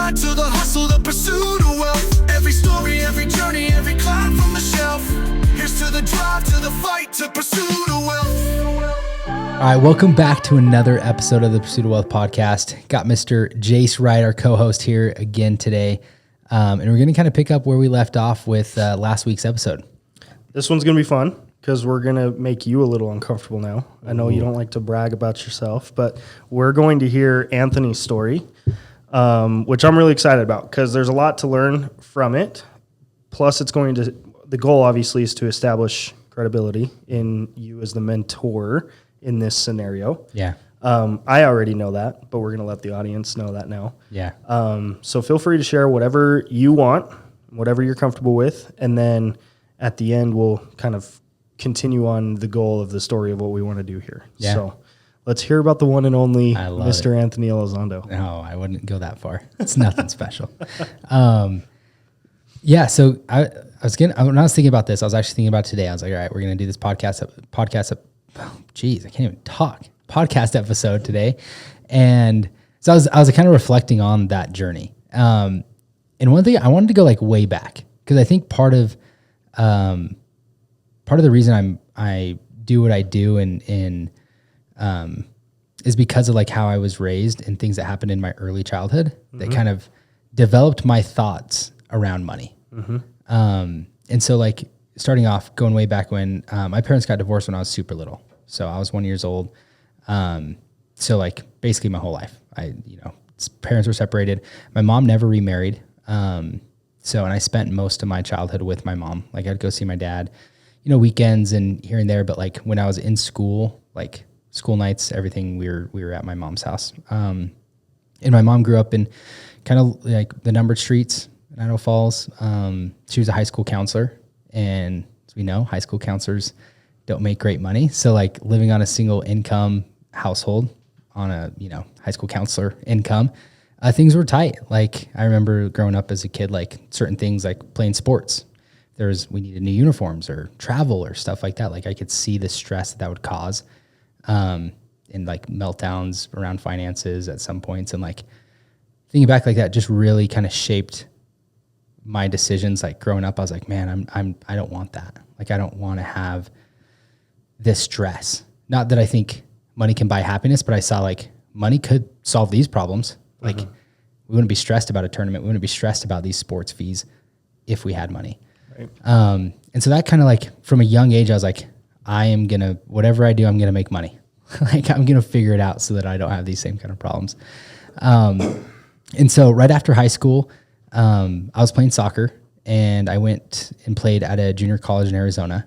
grind, to the hustle, the pursuit of wealth. Every story, every journey, every climb from the shelf. Here's to the drive, to the fight, to pursuit of wealth. All right, welcome back to another episode of the Pursuit of Wealth podcast. Got Mr. Jace Wright, our co-host, here again today. And we're going to kind of pick up where we left off with last week's episode. This one's going to be fun because we're going to make you a little uncomfortable now. I know you don't like to brag about yourself, but we're going to hear Anthony's story, which I'm really excited about because there's a lot to learn from it. Plus, the goal obviously is to establish credibility in you as the mentor in this scenario. Yeah. I already know that, but we're going to let the audience know that now. Yeah. So feel free to share whatever you want, whatever you're comfortable with, and then at the end, we'll kind of continue on the goal of the story of what we want to do here. Yeah. So let's hear about the one and only Mr. it. Anthony Elizondo. No, I wouldn't go that far. It's nothing special. Yeah. So when I was thinking about this, I was actually thinking about it today. I was like, all right, we're going to do this podcast. Geez, I can't even talk. Podcast episode today. And so I was kind of reflecting on that journey. And one thing I wanted to go like way back because I think part of the reason I do what I do and is because of like how I was raised and things that happened in my early childhood that kind of developed my thoughts around money. And so like starting off, going way back when my parents got divorced when I was super little. So I was 1 year old. So like basically my whole life, parents were separated. My mom never remarried. And I spent most of my childhood with my mom. Like I'd go see my dad, weekends and here and there. But like when I was in school, like school nights, everything, we were at my mom's house. And my mom grew up in kind of like the numbered streets in Idaho Falls. She was a high school counselor, and as we know, high school counselors don't make great money. So like living on a single income household on a, high school counselor income, things were tight. Like I remember growing up as a kid, like certain things like playing sports, we needed new uniforms or travel or stuff like that. Like I could see the stress that would cause, and like meltdowns around finances at some points. And like thinking back like that just really kind of shaped my decisions. Like growing up, I was like, man, I don't want that. Like, I don't want to have this stress. Not that I think money can buy happiness, but I saw like money could solve these problems. Like we wouldn't be stressed about a tournament. We wouldn't be stressed about these sports fees if we had money. Right. And so that kind of like from a young age, I was like, whatever I do, I'm going to make money. Like I'm going to figure it out so that I don't have these same kind of problems. And so right after high school, I was playing soccer and I went and played at a junior college in Arizona.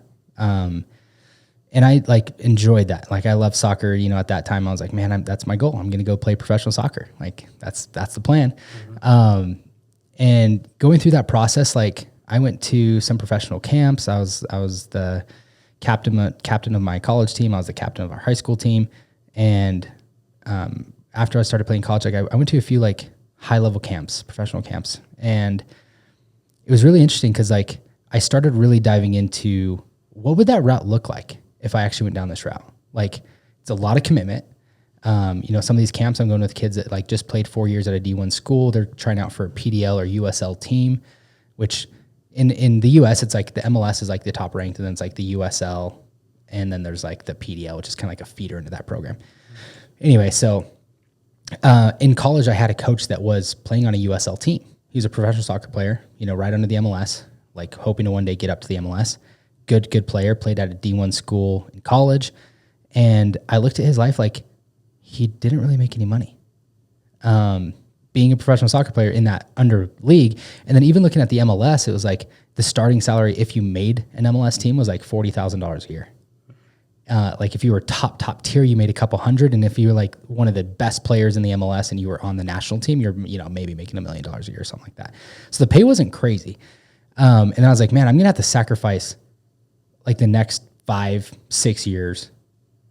And I like enjoyed that. Like I love soccer, at that time I was like, man, that's my goal. I'm going to go play professional soccer. Like that's the plan. And going through that process, like I went to some professional camps. I was the captain of my college team. I was the captain of our high school team. And, after I started playing college, like I went to a few like high level camps, professional camps. And it was really interesting because like I started really diving into what would that route look like if I actually went down this route. Like it's a lot of commitment. Some of these camps I'm going with kids that like just played 4 years at a D1 school. They're trying out for a PDL or USL team, which in the US, it's like the MLS is like the top ranked and then it's like the USL. And then there's like the PDL, which is kind of like a feeder into that program. Anyway, so in college, I had a coach that was playing on a USL team. He was a professional soccer player, right under the MLS, like hoping to one day get up to the MLS. Good player, played at a D1 school in college. And I looked at his life like he didn't really make any money. Being a professional soccer player in that under league. And then even looking at the MLS, it was like the starting salary, if you made an MLS team, was like $40,000 a year. Like if you were top tier, you made a couple hundred. And if you were like one of the best players in the MLS and you were on the national team, you're, maybe making $1 million a year or something like that. So the pay wasn't crazy. And I was like, man, I'm going to have to sacrifice like the next 5-6 years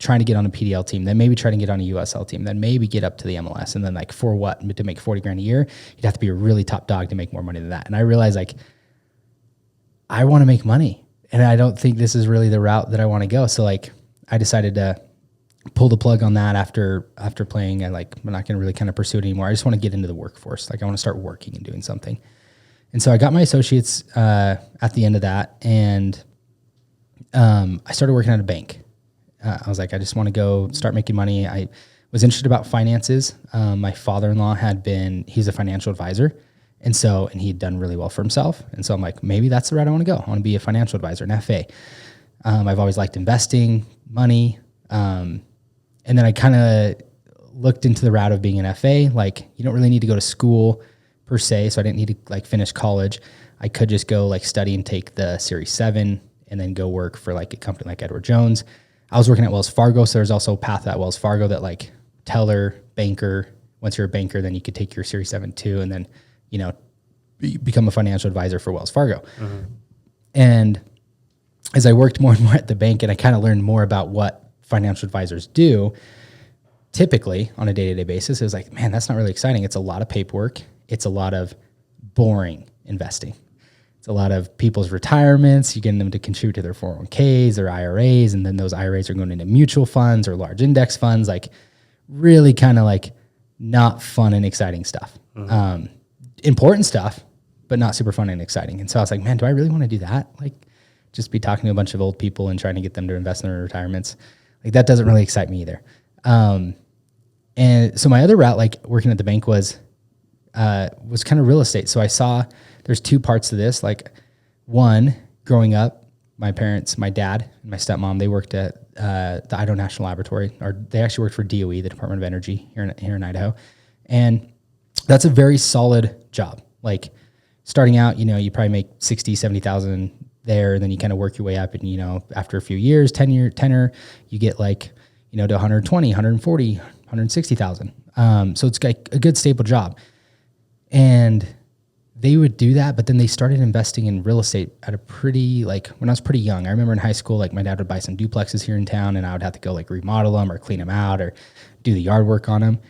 trying to get on a PDL team, then maybe try to get on a USL team, then maybe get up to the MLS. And then like for what, to make $40,000 a year, you'd have to be a really top dog to make more money than that. And I realized like, I want to make money and I don't think this is really the route that I want to go. So like I decided to pull the plug on that after playing. I'm not going to really kind of pursue it anymore. I just want to get into the workforce. Like I want to start working and doing something. And so I got my associates at the end of that, and I started working at a bank. I was like, I just want to go start making money. I was interested about finances. My father-in-law he's a financial advisor. And he'd done really well for himself. And so I'm like, maybe that's the route I want to go. I want to be a financial advisor, an FA. I've always liked investing, money. And then I kind of looked into the route of being an FA. Like you don't really need to go to school per se. So I didn't need to like finish college. I could just go like study and take the Series 7 and then go work for like a company like Edward Jones. I was working at Wells Fargo. So there's also a path at Wells Fargo that like teller, banker. Once you're a banker, then you could take your Series 7 too. And then, become a financial advisor for Wells Fargo. Mm-hmm. And as I worked more and more at the bank and I kind of learned more about what financial advisors do, typically on a day-to-day basis, it was like, man, that's not really exciting. It's a lot of paperwork. It's a lot of boring investing. It's a lot of people's retirements. You're getting them to contribute to their 401ks, their IRAs, and then those IRAs are going into mutual funds or large index funds, like really kind of like not fun and exciting stuff. Mm-hmm. Important stuff, but not super fun and exciting. And so I was like, man, do I really want to do that? Like just be talking to a bunch of old people and trying to get them to invest in their retirements. Like that doesn't really excite me either. And so my other route, like working at the bank was kind of real estate. So I saw there's two parts to this. Like one, growing up, my parents, my dad and my stepmom, they worked at the Idaho National Laboratory, or they actually worked for DOE, the Department of Energy here in Idaho. And that's a very solid job. Like starting out, you probably make 60, 70,000 there, and then you kind of work your way up, and after a few years, tenure, you get like, to 120, 140, 160,000. So it's like a good stable job. And they would do that, but then they started investing in real estate at a pretty, like when I was pretty young. I remember in high school, like my dad would buy some duplexes here in town, and I would have to go like remodel them or clean them out or do the yard work on them.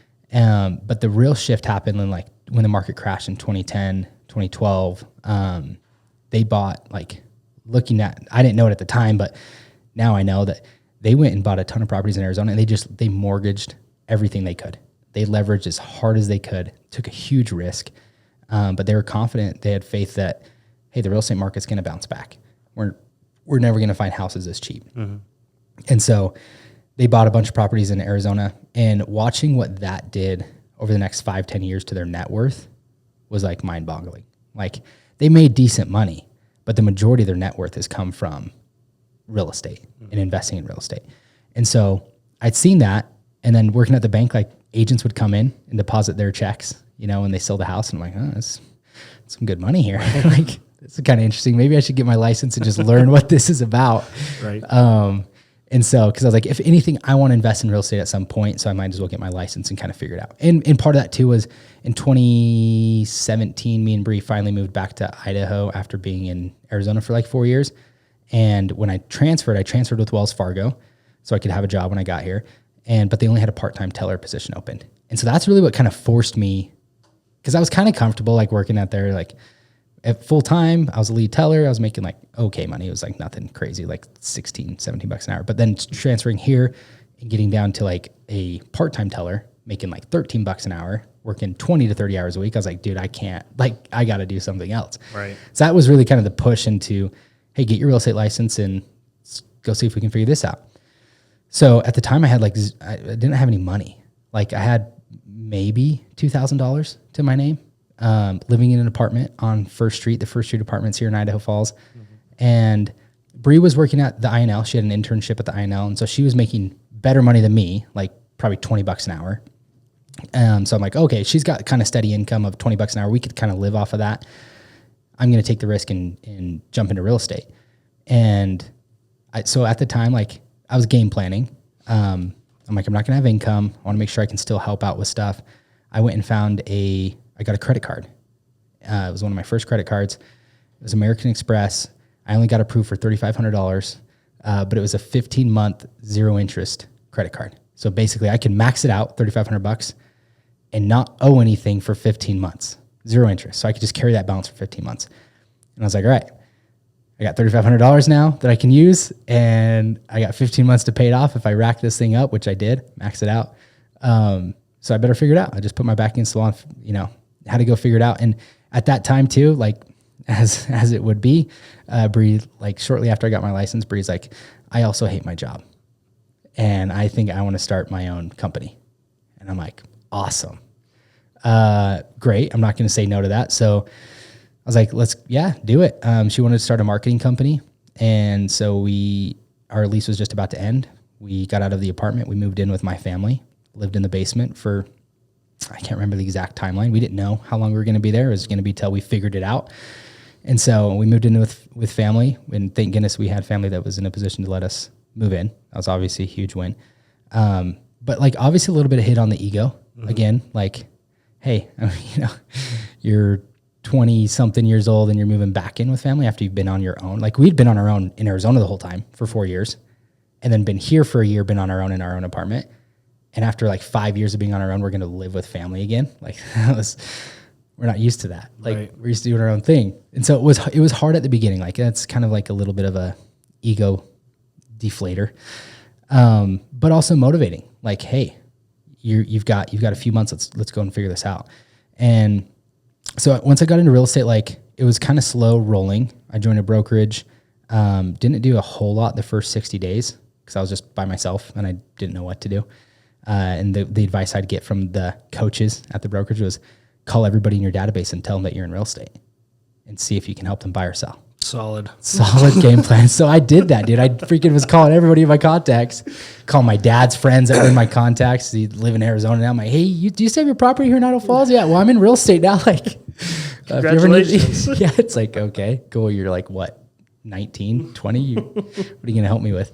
But the real shift happened when the market crashed in 2010, 2012. They bought I didn't know it at the time, but now I know that they went and bought a ton of properties in Arizona, and they mortgaged everything they could. They leveraged as hard as they could, took a huge risk. But they were confident. They had faith that, hey, the real estate market's going to bounce back. We're never going to find houses this cheap. Mm-hmm. And so they bought a bunch of properties in Arizona, and watching what that did over the next 5-10 years to their net worth was like mind boggling. Like they made decent money, but the majority of their net worth has come from real estate and investing in real estate. And so I'd seen that, and then working at the bank, like agents would come in and deposit their checks, when they sell the house, and I'm like, oh, that's some good money here. Like this is kind of interesting. Maybe I should get my license and just learn what this is about. Right. And so, cause I was like, if anything, I want to invest in real estate at some point. So I might as well get my license and kind of figure it out. And part of that too was in 2017, me and Bree finally moved back to Idaho after being in Arizona for like 4 years. And when I transferred with Wells Fargo so I could have a job when I got here. But they only had a part-time teller position open. And so that's really what kind of forced me, because I was kind of comfortable like working out there, like at full time, I was a lead teller. I was making like okay money. It was like nothing crazy, like 16, 17 bucks an hour. But then transferring here and getting down to like a part-time teller, making like 13 bucks an hour, working 20 to 30 hours a week. I was like, dude, I can't, like, I got to do something else. Right. So that was really kind of the push into, hey, get your real estate license and go see if we can figure this out. So at the time I didn't have any money. Like I had maybe $2,000 to my name, living in an apartment on First Street, the First Street apartments here in Idaho Falls. Mm-hmm. And Bree was working at the INL. She had an internship at the INL. And so she was making better money than me, like probably 20 bucks an hour. So I'm like, okay, she's got kind of steady income of 20 bucks an hour. We could kind of live off of that. I'm going to take the risk and jump into real estate. And so at the time, like I was game planning. I'm like, I'm not going to have income. I want to make sure I can still help out with stuff. I went and found I got a credit card. It was one of my first credit cards. It was American Express. I only got approved for $3,500, but it was a 15-month zero interest credit card. So basically I can max it out, $3,500, and not owe anything for 15 months, zero interest. So I could just carry that balance for 15 months. And I was like, all right, I got $3,500 now that I can use, and I got 15 months to pay it off if I rack this thing up, which I did, max it out. So I better figure it out. I just put my back against the wall, had to go figure it out. And at that time too, like as it would be, Bree, like shortly after I got my license, Bree's like, I also hate my job, and I think I want to start my own company. And I'm like, awesome. Great. I'm not going to say no to that. So I was like, do it. She wanted to start a marketing company. And so our lease was just about to end. We got out of the apartment. We moved in with my family, lived in the basement for, I can't remember the exact timeline. We didn't know how long we were going to be there. It was going to be till we figured it out. And so we moved in with family, and thank goodness we had family that was in a position to let us move in. That was obviously a huge win. But like obviously a little bit of hit on the ego. Again, like, hey, you're 20 something years old and you're moving back in with family after you've been on your own. Like we'd been on our own in Arizona the whole time for 4 years, and then been here for a year, been on our own in our own apartment. And after like 5 years of being on our own, we're going to live with family again. Like we're not used to that. Like we're used to doing our own thing. And so it was hard at the beginning. Like that's kind of like a little bit of a ego deflator, but also motivating. Like, hey, you've got a few months. Let's go and figure this out. And so once I got into real estate, like it was kind of slow rolling. I joined a brokerage, didn't do a whole lot the first 60 days because I was just by myself and I didn't know what to do. And the advice I'd get from the coaches at the brokerage was call everybody in your database and tell them that you're in real estate and see if you can help them buy or sell. Solid game plan. So I did that, dude. I freaking was calling everybody in my contacts, calling my dad's friends that were in my contacts. He live in Arizona now. I'm like, hey, do you still have your property here in Idaho Falls? Yeah. Well, I'm in real estate now. Like, congratulations. Yeah. It's like, okay, cool. You're like, what, 19, 20? What are you going to help me with?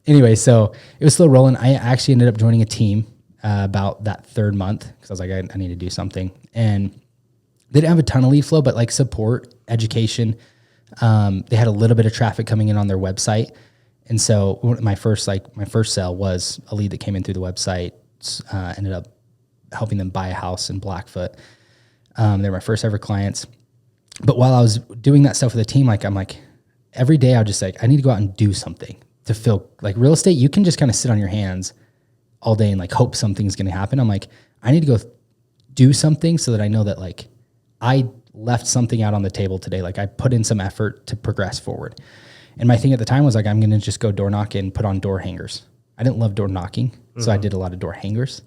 Anyway, so it was still rolling. I actually ended up joining a team about that third month because I was like, I need to do something. And they didn't have a ton of lead flow, but like support, education. They had a little bit of traffic coming in on their website. And so my first sale was a lead that came in through the website, ended up helping them buy a house in Blackfoot. They were my first ever clients. But while I was doing that stuff with the team, I'm like, every day I would just like, I need to go out and do something to feel like real estate. You can just kind of sit on your hands all day and like hope something's going to happen. I'm like, I need to go do something so that I know that like I left something out on the table today. Like I put in some effort to progress forward. And my thing at the time was like, I'm going to just go door knock and put on door hangers. I didn't love door knocking. So I did a lot of door hangers.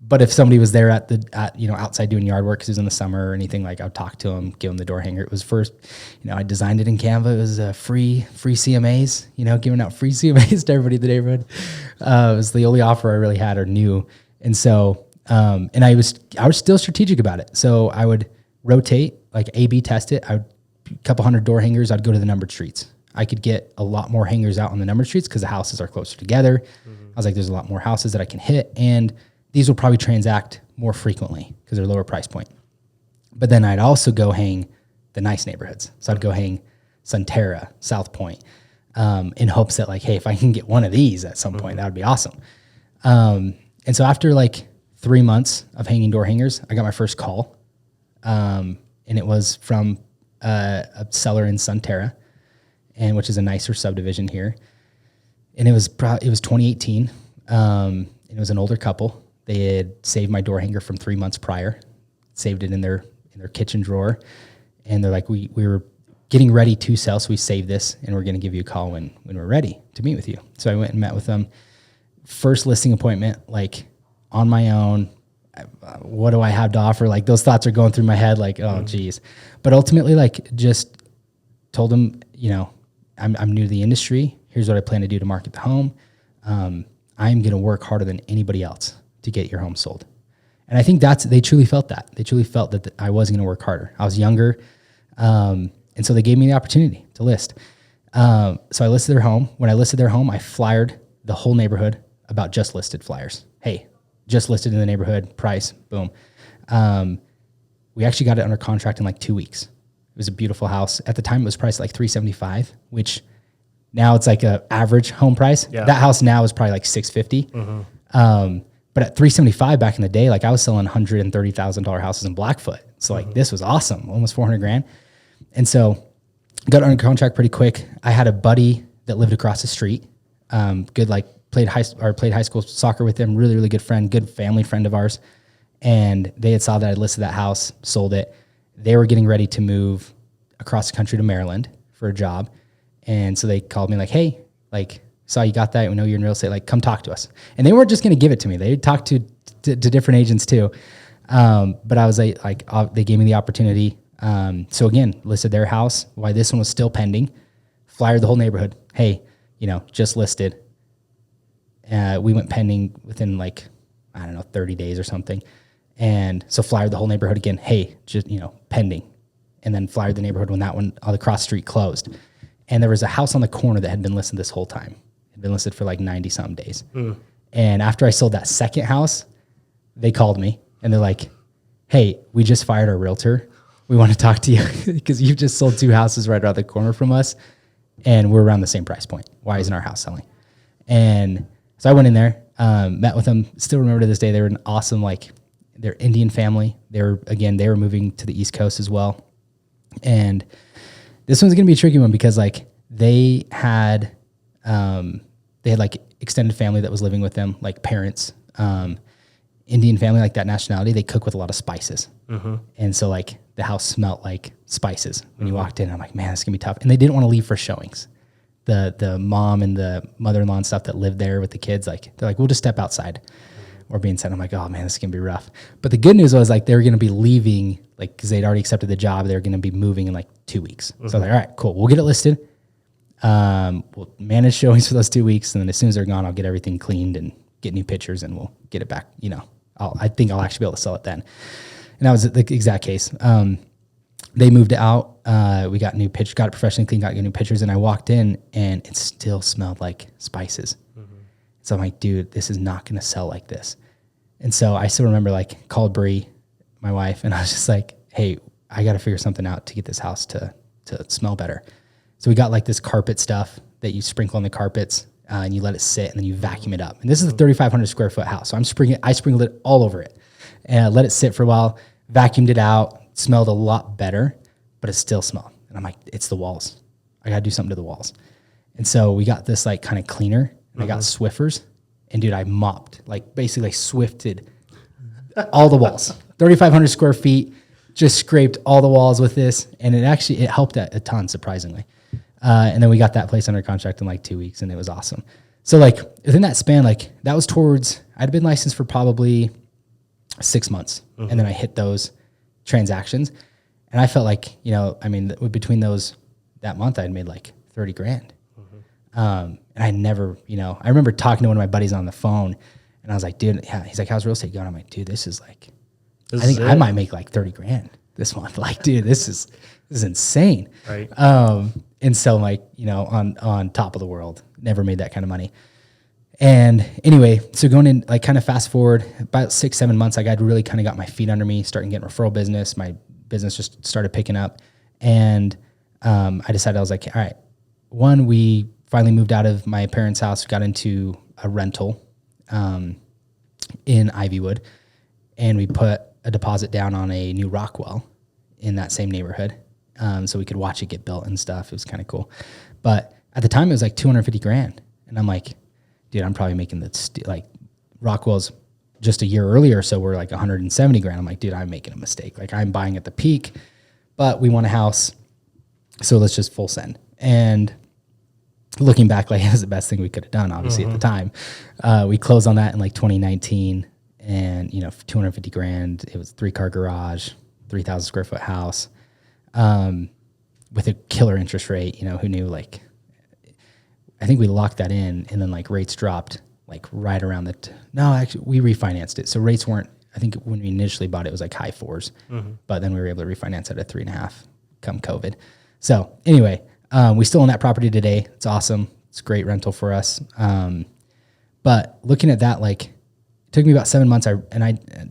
But if somebody was there outside doing yard work, cause it was in the summer or anything, like I would talk to them, give them the door hanger. It was first, I designed it in Canva. It was free CMAs, giving out free CMAs to everybody in the neighborhood. It was the only offer I really had or knew. And so, and I was still strategic about it. So I would rotate, like A/B test it. A couple hundred door hangers. I'd go to the numbered streets. I could get a lot more hangers out on the numbered streets because the houses are closer together. I was like, there's a lot more houses that I can hit, and these will probably transact more frequently because they're lower price point. But then I'd also go hang the nice neighborhoods. So I'd go hang Sunterra, South Point, in hopes that like, hey, if I can get one of these at some point, that would be awesome. And so after like 3 months of hanging door hangers, I got my first call. And it was from a seller in Sunterra, and which is a nicer subdivision here. And it was 2018. And it was an older couple. They had saved my door hanger from 3 months prior, saved it in their kitchen drawer. And they're like, we were getting ready to sell, so we saved this and we're going to give you a call when we're ready to meet with you. So I went and met with them. First listing appointment, like on my own. What do I have to offer? Like those thoughts are going through my head, like, oh geez. But ultimately, like just told them, I'm new to the industry. Here's what I plan to do to market the home. I'm going to work harder than anybody else to get your home sold. And I think they truly felt that. They truly felt that I was going to work harder. I was younger. And so they gave me the opportunity to list. So I listed their home. When I listed their home, I flyered the whole neighborhood about just listed flyers. Hey, just listed in the neighborhood, price, boom. We actually got it under contract in like 2 weeks. It was a beautiful house. At the time, it was priced like $375,000, which now it's like a average home price. Yeah. That house now is probably like $650,000. But at $375,000 back in the day, like I was selling $130,000 houses in Blackfoot. So like this was awesome, almost $400,000. And so got under contract pretty quick. I had a buddy that lived across the street. Good, like played high school soccer with him. Really, really good friend, good family friend of ours. And they had saw that I listed that house, sold it. They were getting ready to move across the country to Maryland for a job. And so they called me like, hey, like, saw you got that. We know you're in real estate. Like, come talk to us. And they weren't just going to give it to me. They talked to different agents too. But I was like, they gave me the opportunity. So again, listed their house while this one was still pending, flyered the whole neighborhood. Hey, just listed. We went pending within 30 days or something. And so flyered the whole neighborhood again. Hey, just, pending. And then flyered the neighborhood when that one on the cross street closed. And there was a house on the corner that had been listed this whole time. It had been listed for 90 some days. And after I sold that second house, they called me and they're like, hey, we just fired our realtor. We want to talk to you because you've just sold 2 houses right around the corner from us. And we're around the same price point. Why isn't our house selling? And so I went in there, met with them. Still remember to this day, they were an awesome, they're Indian family. They were moving to the East Coast as well. And this one's going to be a tricky one because they had extended family that was living with them, parents, Indian family, that nationality, they cook with a lot of spices. And so the house smelled like spices when you walked in. I'm like, man, it's gonna be tough. And they didn't want to leave for showings. The mom and the mother-in-law and stuff that lived there with the kids, they're like, we'll just step outside or be inside. I'm like, oh man, this is gonna be rough. But the good news was they were gonna be leaving, because they'd already accepted the job. They were gonna be moving in 2 weeks. So I was like, all right, cool. We'll get it listed. We'll manage showings for those 2 weeks. And then as soon as they're gone, I'll get everything cleaned and get new pictures and we'll get it back. I think I'll actually be able to sell it then. And that was the exact case. They moved out. We got new pictures, got it professionally cleaned, got new pictures. And I walked in and it still smelled like spices. So I'm like, dude, this is not going to sell like this. And so I still remember called Bree, my wife, and I was just like, hey, I got to figure something out to get this house to smell better. So we got this carpet stuff that you sprinkle on the carpets and you let it sit and then you vacuum it up. And this is a 3,500 square foot house. So I sprinkled it all over it and let it sit for a while, vacuumed it out, smelled a lot better, but it still smelled. And I'm like, it's the walls. I got to do something to the walls. And so we got this kind of cleaner and I got Swiffers and dude, I mopped, basically Swifted all the walls, 3,500 square feet, just scraped all the walls with this. And it helped a ton, surprisingly. And then we got that place under contract in 2 weeks and it was awesome. So within that span, that was I'd been licensed for probably 6 months. And then I hit those transactions and I felt between that month I'd made 30 grand. And I never, I remember talking to one of my buddies on the phone and I was like, dude, yeah, he's like, how's real estate going? I'm like, dude, this is I think I might make 30 grand this month. Dude, this is insane. Right. And so on top of the world, never made that kind of money. And anyway, so going in, kind of fast forward about 6-7 months, I'd really kind of got my feet under me, starting getting referral business. My business just started picking up. And I decided, I was like, all right, we finally moved out of my parents' house, got into a rental in Ivywood, and we put a deposit down on a new rock well in that same neighborhood. So we could watch it get built and stuff. It was kind of cool. But at the time it was 250 grand. And I'm like, dude, I'm probably making Rockwell's just a year earlier. So we're 170 grand. I'm like, dude, I'm making a mistake. I'm buying at the peak, but we want a house. So let's just full send. And looking back, it was the best thing we could have done, obviously at the time. We closed on that in 2019 and, 250 grand. It was 3-car garage, 3,000 square foot house. With a killer interest rate, who knew, I think we locked that in and then rates dropped right around actually we refinanced it. So rates weren't, I think when we initially bought it, it was high 4s, but then we were able to refinance it at 3.5 come COVID. So anyway, we still own that property today. It's awesome. It's a great rental for us. But looking at that, it took me about 7 months.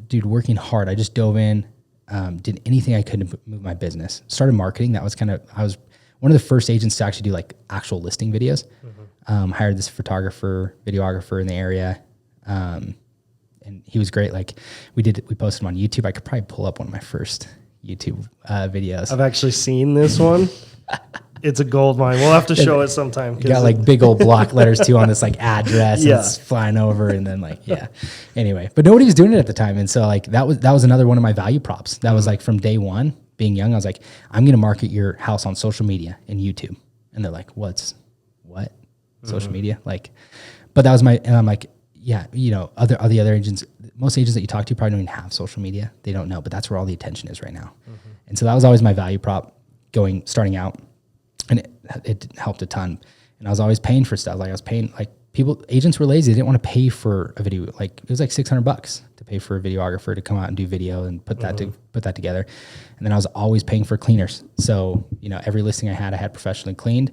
Dude, working hard. I just dove in, did anything I could to move my business. Started marketing. That was I was one of the first agents to actually do actual listing videos. Hired this photographer, videographer in the area. And he was great. We posted them on YouTube. I could probably pull up one of my first YouTube videos. I've actually seen this one. It's a gold mine. We'll have to show it sometime. You got like big old block letters too on this like address. Yeah. And it's flying over and then like, yeah. Anyway, but nobody was doing it at the time. And so like that was another one of my value props. That was like from day one, being young, I was like, I'm going to market your house on social media and YouTube. And they're like, what? Social media? Like, but that was and I'm like, yeah, you know, other agents, most agents that you talk to probably don't even have social media. They don't know, but that's where all the attention is right now. And so that was always my value prop starting out. And it helped a ton. And I was always paying for stuff. Like I was paying, like agents were lazy. They didn't want to pay for a video. Like it was like $600 to pay for a videographer to come out and do video and put that together. And then I was always paying for cleaners. So, you know, every listing I had professionally cleaned.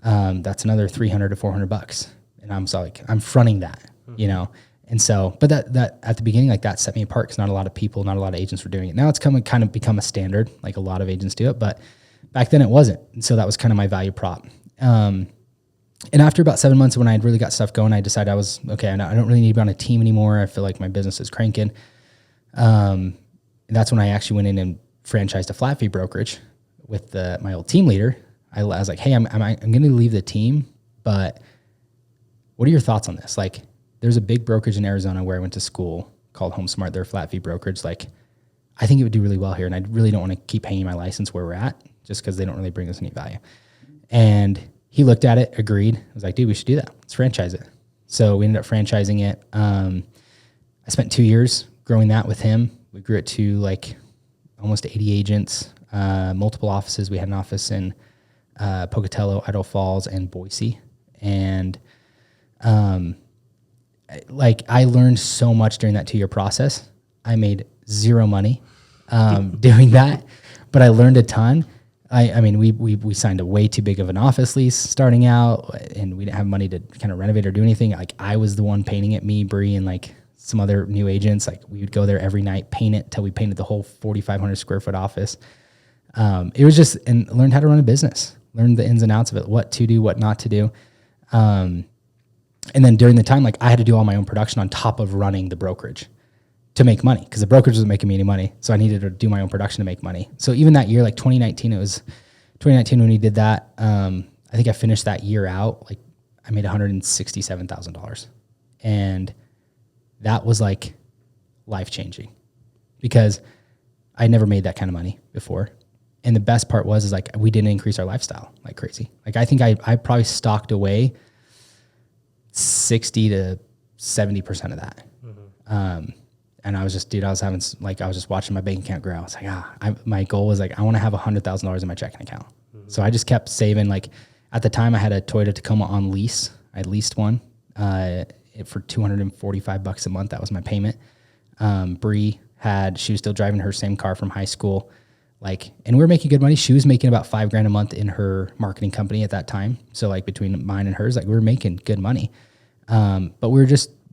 That's another $300 to $400. And I'm so like, I'm fronting that, you know? And so, but that at the beginning, like that set me apart because not a lot of agents were doing it. Now it's kind of become a standard. Like a lot of agents do it, but back then it wasn't. And so that was kind of my value prop. And after about 7 months when I had really got stuff going, I decided I don't really need to be on a team anymore. I feel like my business is cranking. And that's when I actually went in and franchised a flat fee brokerage with my old team leader. I was like, hey, I'm going to leave the team, but what are your thoughts on this? Like there's a big brokerage in Arizona where I went to school called Home Smart. They're a flat fee brokerage. Like I think it would do really well here. And I really don't want to keep hanging my license where we're at just because they don't really bring us any value. And he looked at it, agreed. I was like, dude, we should do that. Let's franchise it. So we ended up franchising it. I spent 2 years growing that with him. We grew it to like almost 80 agents, multiple offices. We had an office in Pocatello, Idaho Falls, and Boise. And like I learned so much during that 2-year process. I made zero money doing that, but I learned a ton. I mean, we signed a way too big of an office lease starting out, and we didn't have money to kind of renovate or do anything. Like I was the one painting it, me, Bree, and like some other new agents. Like we would go there every night, paint it till we painted the whole 4,500 square foot office. It was just, and learned how to run a business, learned the ins and outs of it, what to do, what not to do. And then during the time, like I had to do all my own production on top of running the brokerage to make money because the brokerage wasn't making me any money. So I needed to do my own production to make money. So even that year, like 2019, it was 2019 when we did that. I think I finished that year out. Like I made $167,000. And that was like life-changing because I never made that kind of money before. And the best part is like, we didn't increase our lifestyle like crazy. Like I think I probably stocked away 60 to 70% of that. And I was just, dude, I was just watching my bank account grow. I was like, my goal was like, I want to have $100,000 in my checking account. So I just kept saving. Like at the time I had a Toyota Tacoma on lease. I leased one, for $245 a month. That was my payment. Bree she was still driving her same car from high school. Like, and we were making good money. She was making about $5,000 a month in her marketing company at that time. So like between mine and hers, like we were making good money. But we're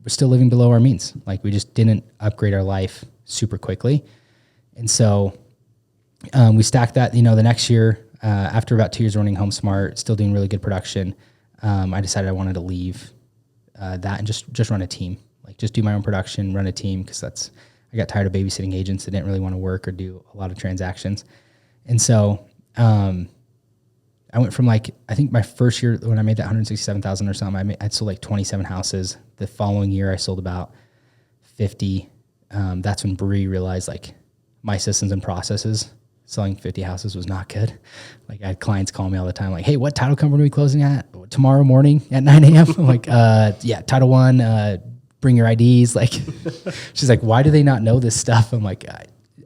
still living below our means. Like we just didn't upgrade our life super quickly. And so, we stacked that, the next year, after about 2 years running Home Smart, still doing really good production. I decided I wanted to leave, that and just run a team, like just do my own production, run a team. Cause I got tired of babysitting agents that didn't really want to work or do a lot of transactions. And so, I went from like, I think my first year when I made that 167,000 or something, I sold like 27 houses. The following year I sold about 50. That's when Bree realized like my systems and processes, selling 50 houses was not good. Like I had clients call me all the time, like, hey, what title company are we closing at tomorrow morning at 9 a.m.? I'm like, yeah, Title One, bring your IDs. Like, she's like, why do they not know this stuff? I'm like,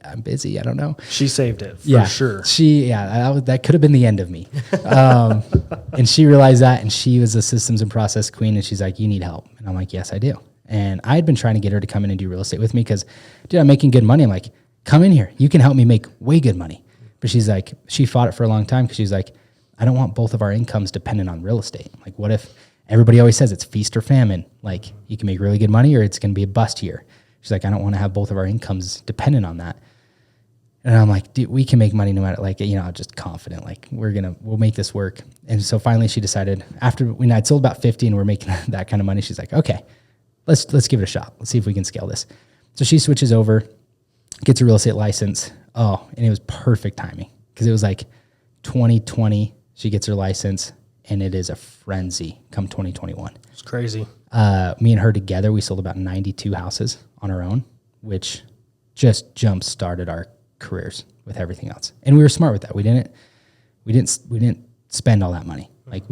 I'm busy. I don't know. She saved it for sure. That could have been the end of me. And she realized that, and she was a systems and process queen. And she's like, you need help. And I'm like, yes, I do. And I had been trying to get her to come in and do real estate with me because, dude, I'm making good money. I'm like, come in here. You can help me make way good money. But she's like, she fought it for a long time because she's like, I don't want both of our incomes dependent on real estate. Like, what if everybody always says it's feast or famine? Like, you can make really good money or it's going to be a bust year. She's like, I don't want to have both of our incomes dependent on that. And I'm like, dude, we can make money no matter, like, just confident, like we'll make this work. And so finally she decided when I'd sold about 50 and we're making that kind of money, she's like, okay, let's give it a shot. Let's see if we can scale this. So she switches over. gets a real estate license. Oh, and it was perfect timing because it was like 2020, she gets her license, and it is a frenzy come 2021. It's crazy. Me and her together, we sold about 92 houses on our own, which just jump started our careers with everything else. And we were smart with that. We didn't spend all that money. Like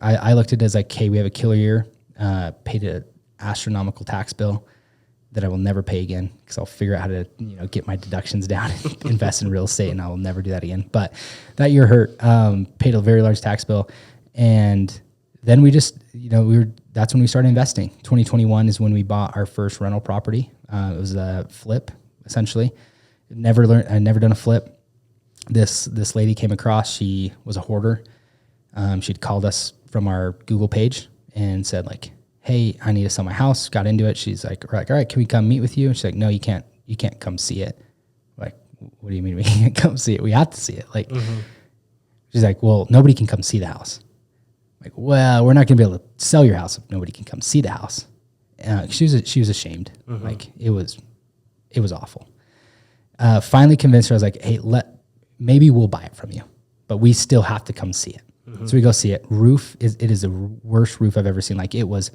I looked at it as like, okay, we have a killer year, paid an astronomical tax bill that I will never pay again because I'll figure out how to, get my deductions down and invest in real estate, and I will never do that again. But that year hurt, paid a very large tax bill. And then we just, that's when we started investing. 2021 is when we bought our first rental property. It was a flip, essentially. I'd never done a flip. This lady came across, she was a hoarder. She'd called us from our Google page and said like, hey, I need to sell my house. Got into it. She's like, all right, can we come meet with you? And she's like, no, you can't come see it. Like, what do you mean we can't come see it? We have to see it. Like, she's like, well, nobody can come see the house. Like, well, we're not going to be able to sell your house if nobody can come see the house. She was ashamed. Like, it was awful. Finally convinced her. I was like, hey, maybe we'll buy it from you, but we still have to come see it. So we go see it. It is the worst roof I've ever seen. Like, it was,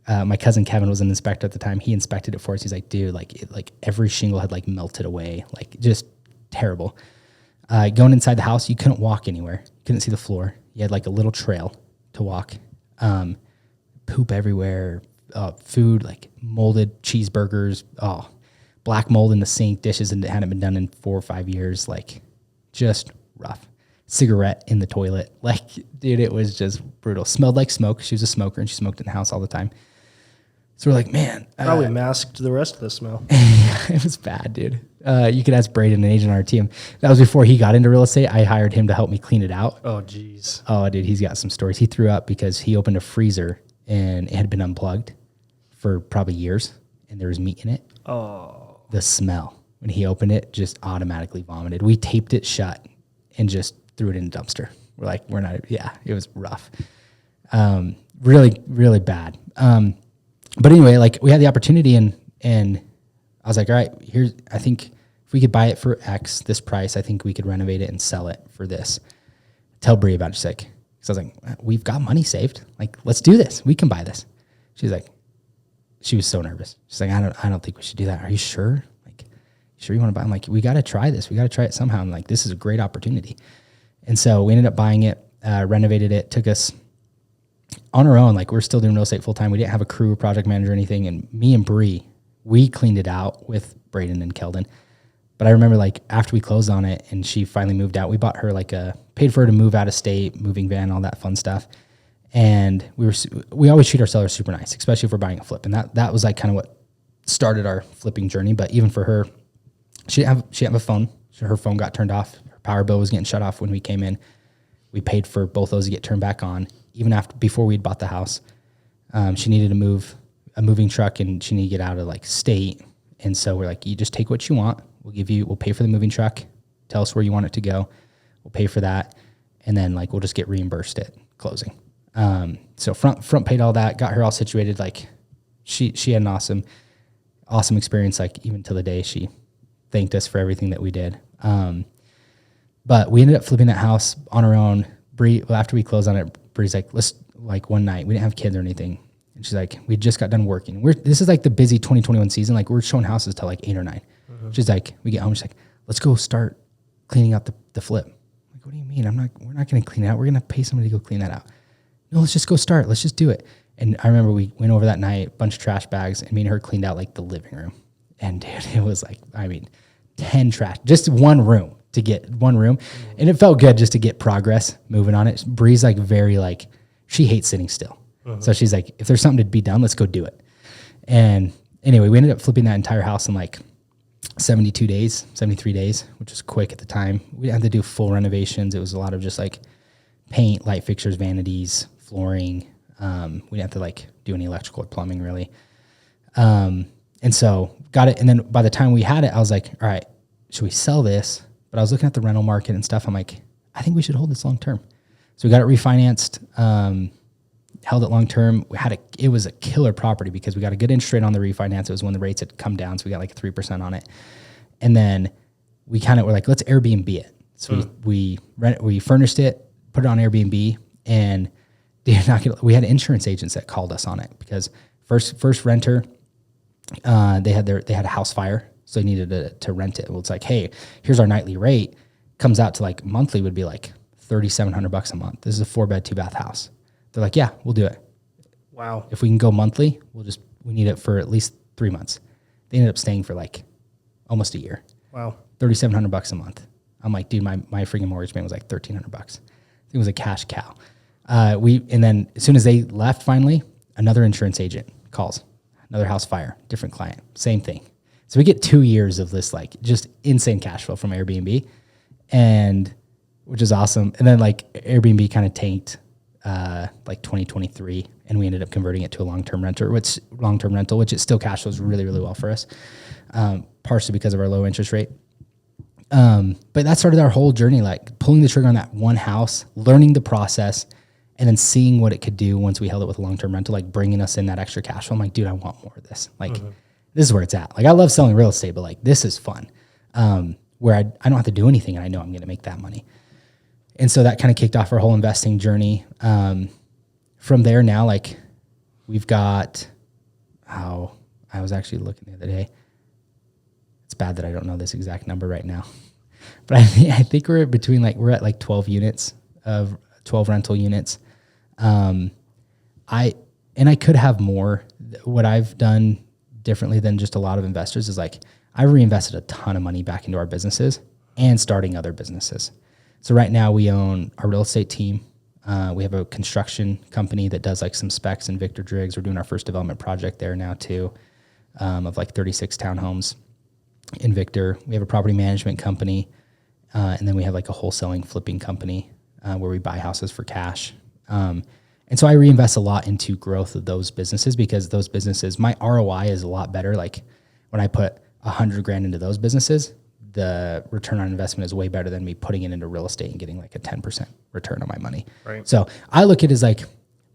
my cousin Kevin was an inspector at the time. He inspected it for us. He's like, dude, like every shingle had like melted away, like just terrible. Going inside the house, you couldn't walk anywhere. You couldn't see the floor. You had like a little trail to walk. Poop everywhere. Food, like molded cheeseburgers. Oh, black mold in the sink. Dishes that hadn't been done in 4 or 5 years. Like, just rough. Cigarette in the toilet. Like, dude, it was just brutal. Smelled like smoke. She was a smoker and she smoked in the house all the time. So we're like, man. Probably masked the rest of the smell. It was bad, dude. You could ask Braden, an agent on our team. That was before he got into real estate. I hired him to help me clean it out. Oh, geez. Oh, dude, he's got some stories. He threw up because he opened a freezer and it had been unplugged for probably years and there was meat in it. Oh. The smell, when he opened it, just automatically vomited. We taped it shut and just threw it in a dumpster. We're like, it was rough. Really, really bad. But anyway, like, we had the opportunity and I was like, all right, I think if we could buy it for X, this price, I think we could renovate it and sell it for this. Tell Bree about it. She's like, because I was like, we've got money saved. Like, let's do this. We can buy this. She's like, she was so nervous. She's like, I don't think we should do that. Are you sure? Like, sure you want to buy? I'm like, we got to try this. We got to try it somehow. I'm like, this is a great opportunity. And so we ended up buying it, renovated it. Took us on our own. Like, we're still doing real estate full time. We didn't have a crew or project manager or anything. And me and Bree, we cleaned it out with Braden and Keldon. But I remember, like, after we closed on it and she finally moved out, we bought her paid for her to move out of state, moving van, all that fun stuff. And we always treat our sellers super nice, especially if we're buying a flip. And that was like kind of what started our flipping journey. But even for her, she didn't have a phone. So her phone got turned off. Her power bill was getting shut off when we came in. We paid for both those to get turned back on. Even before we'd bought the house, she needed a moving truck and she needed to get out of like state. And so we're like, you just take what you want. We'll pay for the moving truck. Tell us where you want it to go. We'll pay for that. And then like, we'll just get reimbursed at closing. So front paid all that, got her all situated. Like, she had an awesome experience. Like, even till the day she thanked us for everything that we did. But we ended up flipping that house on our own. Bree, after we closed on it, Bree's like, one night, we didn't have kids or anything. And she's like, we just got done working. This is like the busy 2021 season. Like, we're showing houses till like 8 or 9. She's like, we get home. She's like, let's go start cleaning out the flip. I'm like, what do you mean? We're not going to clean it out. We're going to pay somebody to go clean that out. No, let's just go start. Let's just do it. And I remember we went over that night, bunch of trash bags, and me and her cleaned out like the living room. And dude, it was like, 10 trash, just one room to get one room. And it felt good just to get progress moving on it. Bree's like she hates sitting still. So she's like, if there's something to be done, let's go do it. And anyway, we ended up flipping that entire house in like 73 days, which was quick at the time. We didn't have to do full renovations. It was a lot of just like paint, light fixtures, vanities, flooring. We didn't have to like do any electrical or plumbing really. And so got it. And then by the time we had it, I was like, all right, should we sell this? But I was looking at the rental market and stuff. I'm like, I think we should hold this long term. So we got it refinanced. held it long term. It was a killer property because we got a good interest rate on the refinance. It was when the rates had come down, so we got like 3% on it. And then we kind of were like, let's Airbnb it. So we furnished it, put it on Airbnb, and we had insurance agents that called us on it because first renter, they had a house fire, so they needed to rent it. Well, it's like, hey, here's our nightly rate. Comes out to like monthly would be like $3,700 a month. This is a 4-bed, 2-bath house. They're like, yeah, we'll do it. Wow. If we can go monthly, we need it for at least 3 months. They ended up staying for like almost a year. Wow. $3,700 a month. I'm like, dude, my freaking mortgage payment was like $1,300. It was a cash cow. And then as soon as they left, finally, another insurance agent calls, another house fire, different client, same thing. So we get 2 years of this like just insane cash flow from Airbnb, and which is awesome. And then like Airbnb kind of tanked like 2023, and we ended up converting it to a long-term rental, which it still cash flows really, really well for us, partially because of our low interest rate. But that started our whole journey, like pulling the trigger on that one house, learning the process, and then seeing what it could do once we held it with a long-term rental, like bringing us in that extra cash flow. I'm like, dude, I want more of this. Like, this is where it's at. Like, I love selling real estate, but like, this is fun. Where I don't have to do anything, and I know I'm going to make that money. And so that kind of kicked off our whole investing journey. From there now, like we've got, I was actually looking the other day. It's bad that I don't know this exact number right now, but I think we're at like 12 rental units. I could have more. What I've done differently than just a lot of investors is like, I reinvested a ton of money back into our businesses and starting other businesses. So right now we own our real estate team. We have a construction company that does like some specs in Victor Driggs. We're doing our first development project there now too, of like 36 townhomes in Victor. We have a property management company. And then we have like a wholesaling flipping company where we buy houses for cash. And so I reinvest a lot into growth of those businesses because those businesses, my ROI is a lot better. Like when I put $100,000 into those businesses, the return on investment is way better than me putting it into real estate and getting like a 10% return on my money. Right. So I look at it as like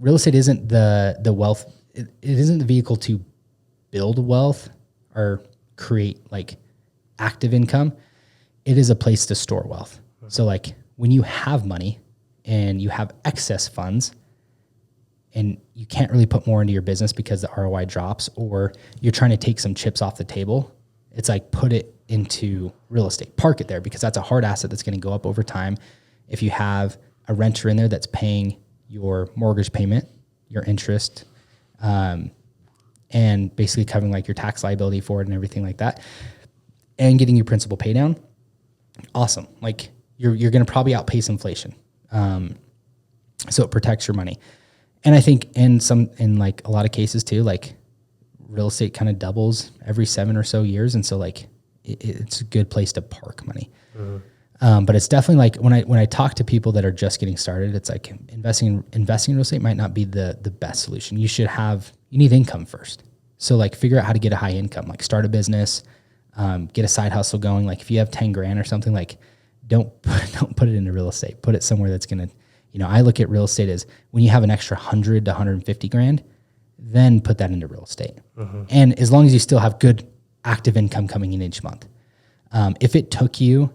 real estate isn't the wealth. It isn't the vehicle to build wealth or create like active income. It is a place to store wealth. So like when you have money and you have excess funds and you can't really put more into your business because the ROI drops, or you're trying to take some chips off the table, it's like put it into real estate, park it there, because that's a hard asset that's going to go up over time. If you have a renter in there that's paying your mortgage payment, your interest, and basically covering like your tax liability for it and everything like that, and getting your principal pay down, awesome. Like you're going to probably outpace inflation. So it protects your money. And I think in like a lot of cases too, like real estate kind of doubles every 7 or so years. And so like it's a good place to park money. But it's definitely like when I talk to people that are just getting started, it's like investing in real estate might not be the best solution. You need income first. So like figure out how to get a high income, like start a business, get a side hustle going. Like if you have 10 grand or something, like don't put it into real estate, put it somewhere that's going to, I look at real estate as when you have an extra 100 to 150 grand, then put that into real estate. And as long as you still have good active income coming in each month. If it took you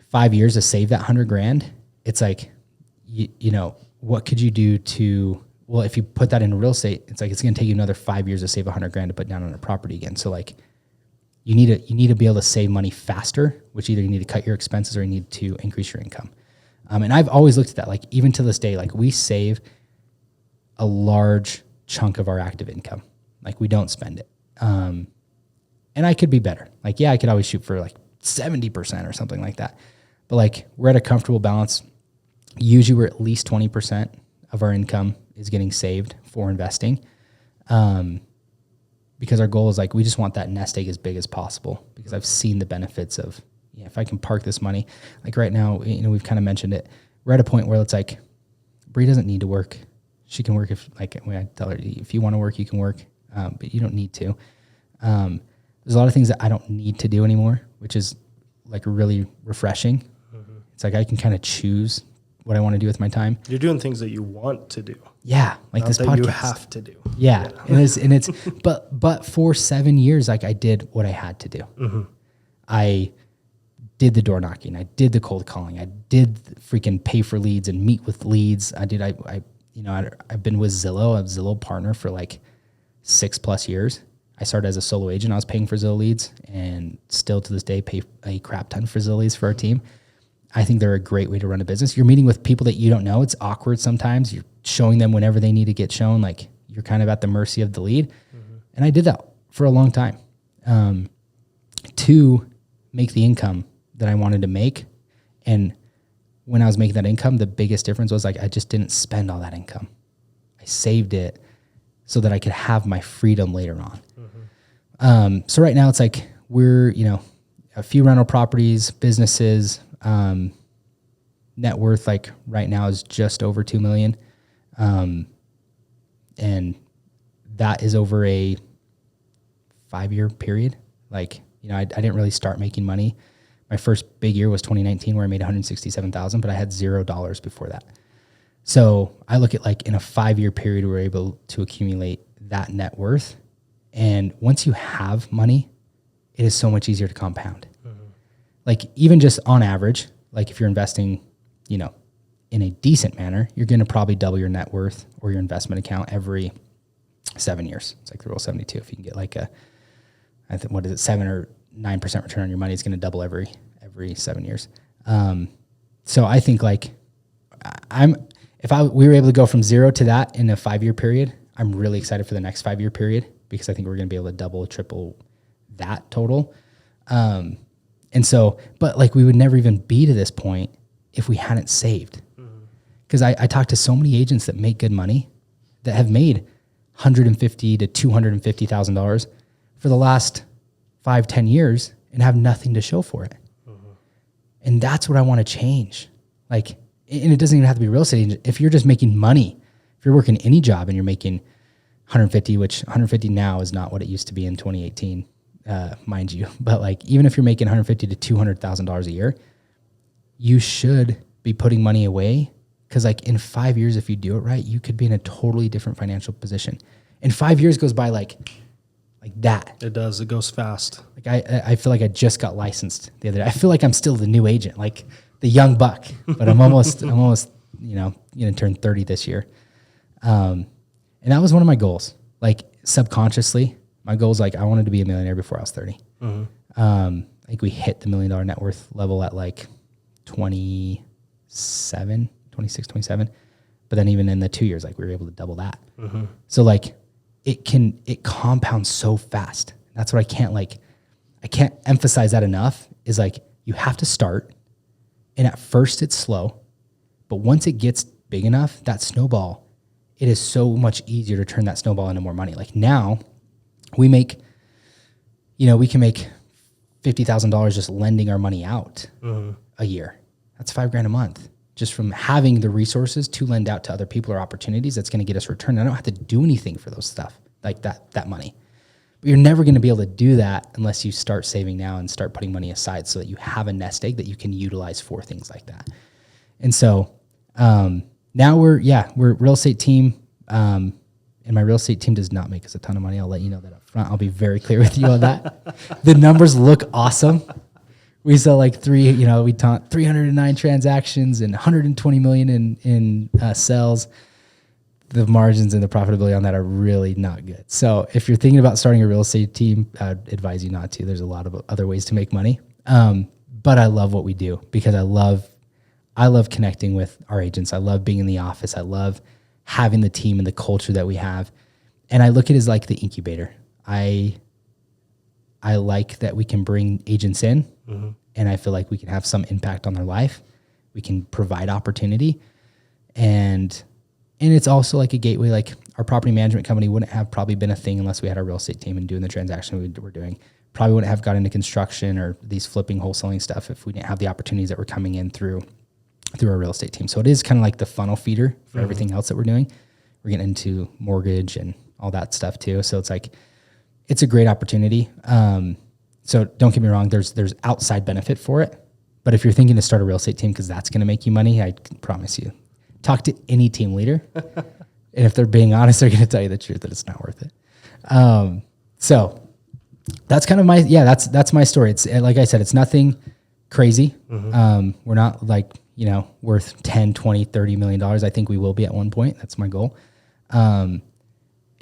5 years to save that 100 grand, it's like, what could you do if you put that into real estate, it's like, it's going to take you another 5 years to save 100 grand to put down on a property again. So like you need to be able to save money faster, which either you need to cut your expenses or you need to increase your income. And I've always looked at that, like even to this day, like we save a large chunk of our active income. Like we don't spend it. And I could be better. Like, yeah, I could always shoot for like 70% or something like that. But like we're at a comfortable balance. Usually we're at least 20% of our income is getting saved for investing. Because our goal is like, we just want that nest egg as big as possible, because I've seen the benefits of, if I can park this money, like right now, we've kind of mentioned it. We're at a point where it's like, Bree doesn't need to work. She can work when I tell her, if you want to work, you can work, but you don't need to. There's a lot of things that I don't need to do anymore, which is like really refreshing. It's like I can kind of choose what I want to do with my time. You're doing things that you want to do. Yeah. Like Not this that podcast. you have to do. Yeah. And it's, but for 7 years, like I did what I had to do. Mm-hmm. I did the door knocking. I did the cold calling. I did freaking pay for leads and meet with leads. I've been with Zillow, a Zillow partner for like 6+ years. I started as a solo agent. I was paying for Zillow leads and still to this day pay a crap ton for Zillow leads for our team. I think they're a great way to run a business. You're meeting with people that you don't know. It's awkward sometimes. You're showing them whenever they need to get shown. Like you're kind of at the mercy of the lead. Mm-hmm. And I did that for a long time to make the income that I wanted to make. And when I was making that income, the biggest difference was like I just didn't spend all that income. I saved it so that I could have my freedom later on. Mm-hmm. So right now it's like we're, a few rental properties, businesses, net worth like right now is just over 2 million. And that is over a 5-year period. Like, I didn't really start making money. My first big year was 2019 where I made $167,000, but I had $0 before that. So I look at like in a 5-year period, we're able to accumulate that net worth. And once you have money, it is so much easier to compound. Mm-hmm. Like even just on average, like if you're investing, in a decent manner, you're going to probably double your net worth or your investment account every 7 years. It's like the rule of 72. If you can get like 7 or 9% return on your money, it's going to double every 7 years. So I think like we were able to go from 0 to that in a 5-year period, I'm really excited for the next 5-year period because I think we're going to be able to double, triple that total. And so, but like we would never even be to this point if we hadn't saved. Because I talked to so many agents that make good money that have made $150,000 to $250,000 for the last 5-10 years and have nothing to show for it. Mm-hmm. And that's what I want to change. Like, and it doesn't even have to be real estate agent. If you're just making money, if you're working any job and you're making 150, which 150 now is not what it used to be in 2018, mind you. But like, even if you're making $150,000 to $200,000 a year, you should be putting money away. Because like in 5 years, if you do it right, you could be in a totally different financial position. And 5 years goes by like that. It does. It goes fast. Like I feel like I just got licensed the other day. I feel like I'm still the new agent, like the young buck, but I'm almost, going to turn 30 this year. And that was one of my goals. Like subconsciously, my goal is like, I wanted to be a millionaire before I was 30. Mm-hmm. I think we hit the $1 million net worth level at like 26, 27. But then even in the 2 years, like we were able to double that. Mm-hmm. So like it compounds so fast. That's what I can't emphasize that enough is like, you have to start. And at first it's slow, but once it gets big enough, that snowball, it is so much easier to turn that snowball into more money. Like now we can make $50,000 just lending our money out a year. That's $5,000 a month. Just from having the resources to lend out to other people or opportunities, that's going to get us return. I don't have to do anything for those stuff like that money. But you're never going to be able to do that unless you start saving now and start putting money aside so that you have a nest egg that you can utilize for things like that. And so now we're a real estate team. And my real estate team does not make us a ton of money. I'll let you know that up front. I'll be very clear with you on that. The numbers look awesome. We sell like 309 transactions and 120 million in sales. The margins and the profitability on that are really not good. So if you're thinking about starting a real estate team, I'd advise you not to. There's a lot of other ways to make money. But I love what we do because I love connecting with our agents. I love being in the office. I love having the team and the culture that we have. And I look at it as like the incubator. I like that we can bring agents in, and I feel like we can have some impact on their life. We can provide opportunity, and it's also like a gateway. Like our property management company wouldn't have probably been a thing unless we had our real estate team and doing the transaction we're doing. Probably wouldn't have got into construction or these flipping, wholesaling stuff if we didn't have the opportunities that were coming in through our real estate team. So it is kind of like the funnel feeder for everything else that we're doing. We're getting into mortgage and all that stuff too. So it's like, it's a great opportunity. So don't get me wrong, there's outside benefit for it, But if you're thinking to start a real estate team because that's going to make you money, I can promise you, talk to any team leader. And if they're being honest, they're going to tell you the truth that it's not worth it. So that's kind of that's my story. It's like I said, it's nothing crazy. We're not like, worth 10, 20, $30 million. I think we will be at one point. That's my goal. And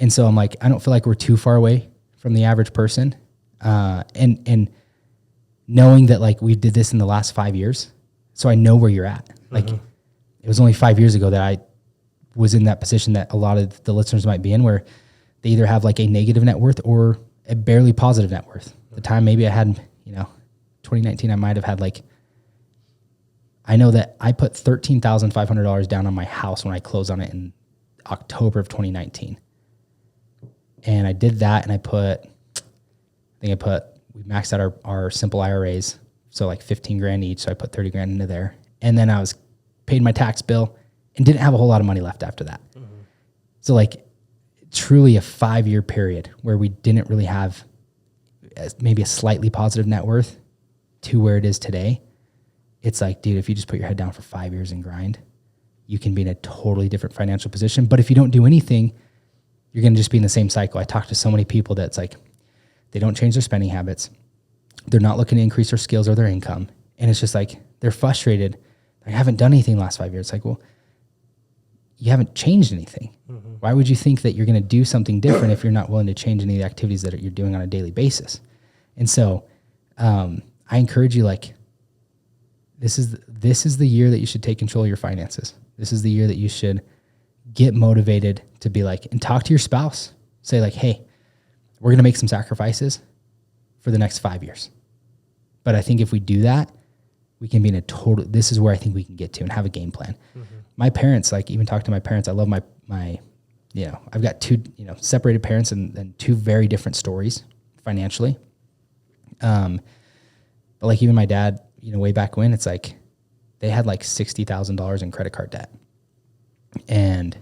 so I'm like, I don't feel like we're too far away from the average person. And knowing that like we did this in the last 5 years, so I know where you're at. Like it was only 5 years ago that I was in that position that a lot of the listeners might be in, where they either have like a negative net worth or a barely positive net worth. The time maybe I had, 2019, I might have had like, I know that I put $13,500 down on my house when I closed on it in October of 2019. And I did that, and we maxed out our simple IRAs. So like 15 grand each. So I put 30 grand into there. And then I paid my tax bill and didn't have a whole lot of money left after that. So like truly a 5-year period where we didn't really have maybe a slightly positive net worth to where it is today. It's like, dude, if you just put your head down for 5 years and grind, you can be in a totally different financial position. But if you don't do anything, you're going to just be in the same cycle. I talk to so many people that's like, they don't change their spending habits. They're not looking to increase their skills or their income. And it's just like, they're frustrated. I haven't done anything the last 5 years. It's like, well, you haven't changed anything. Why would you think that you're going to do something different if you're not willing to change any of the activities that you're doing on a daily basis? And so I encourage you, like, this is the year that you should take control of your finances. This is the year that you should get motivated to be like, and talk to your spouse. Say like, hey, we're going to make some sacrifices for the next 5 years. But I think if we do that, we can be in this is where I think we can get to and have a game plan. My parents, like even talk to my parents. I love my I've got two, separated parents and two very different stories financially. But like even my dad, way back when, it's like they had like $60,000 in credit card debt. And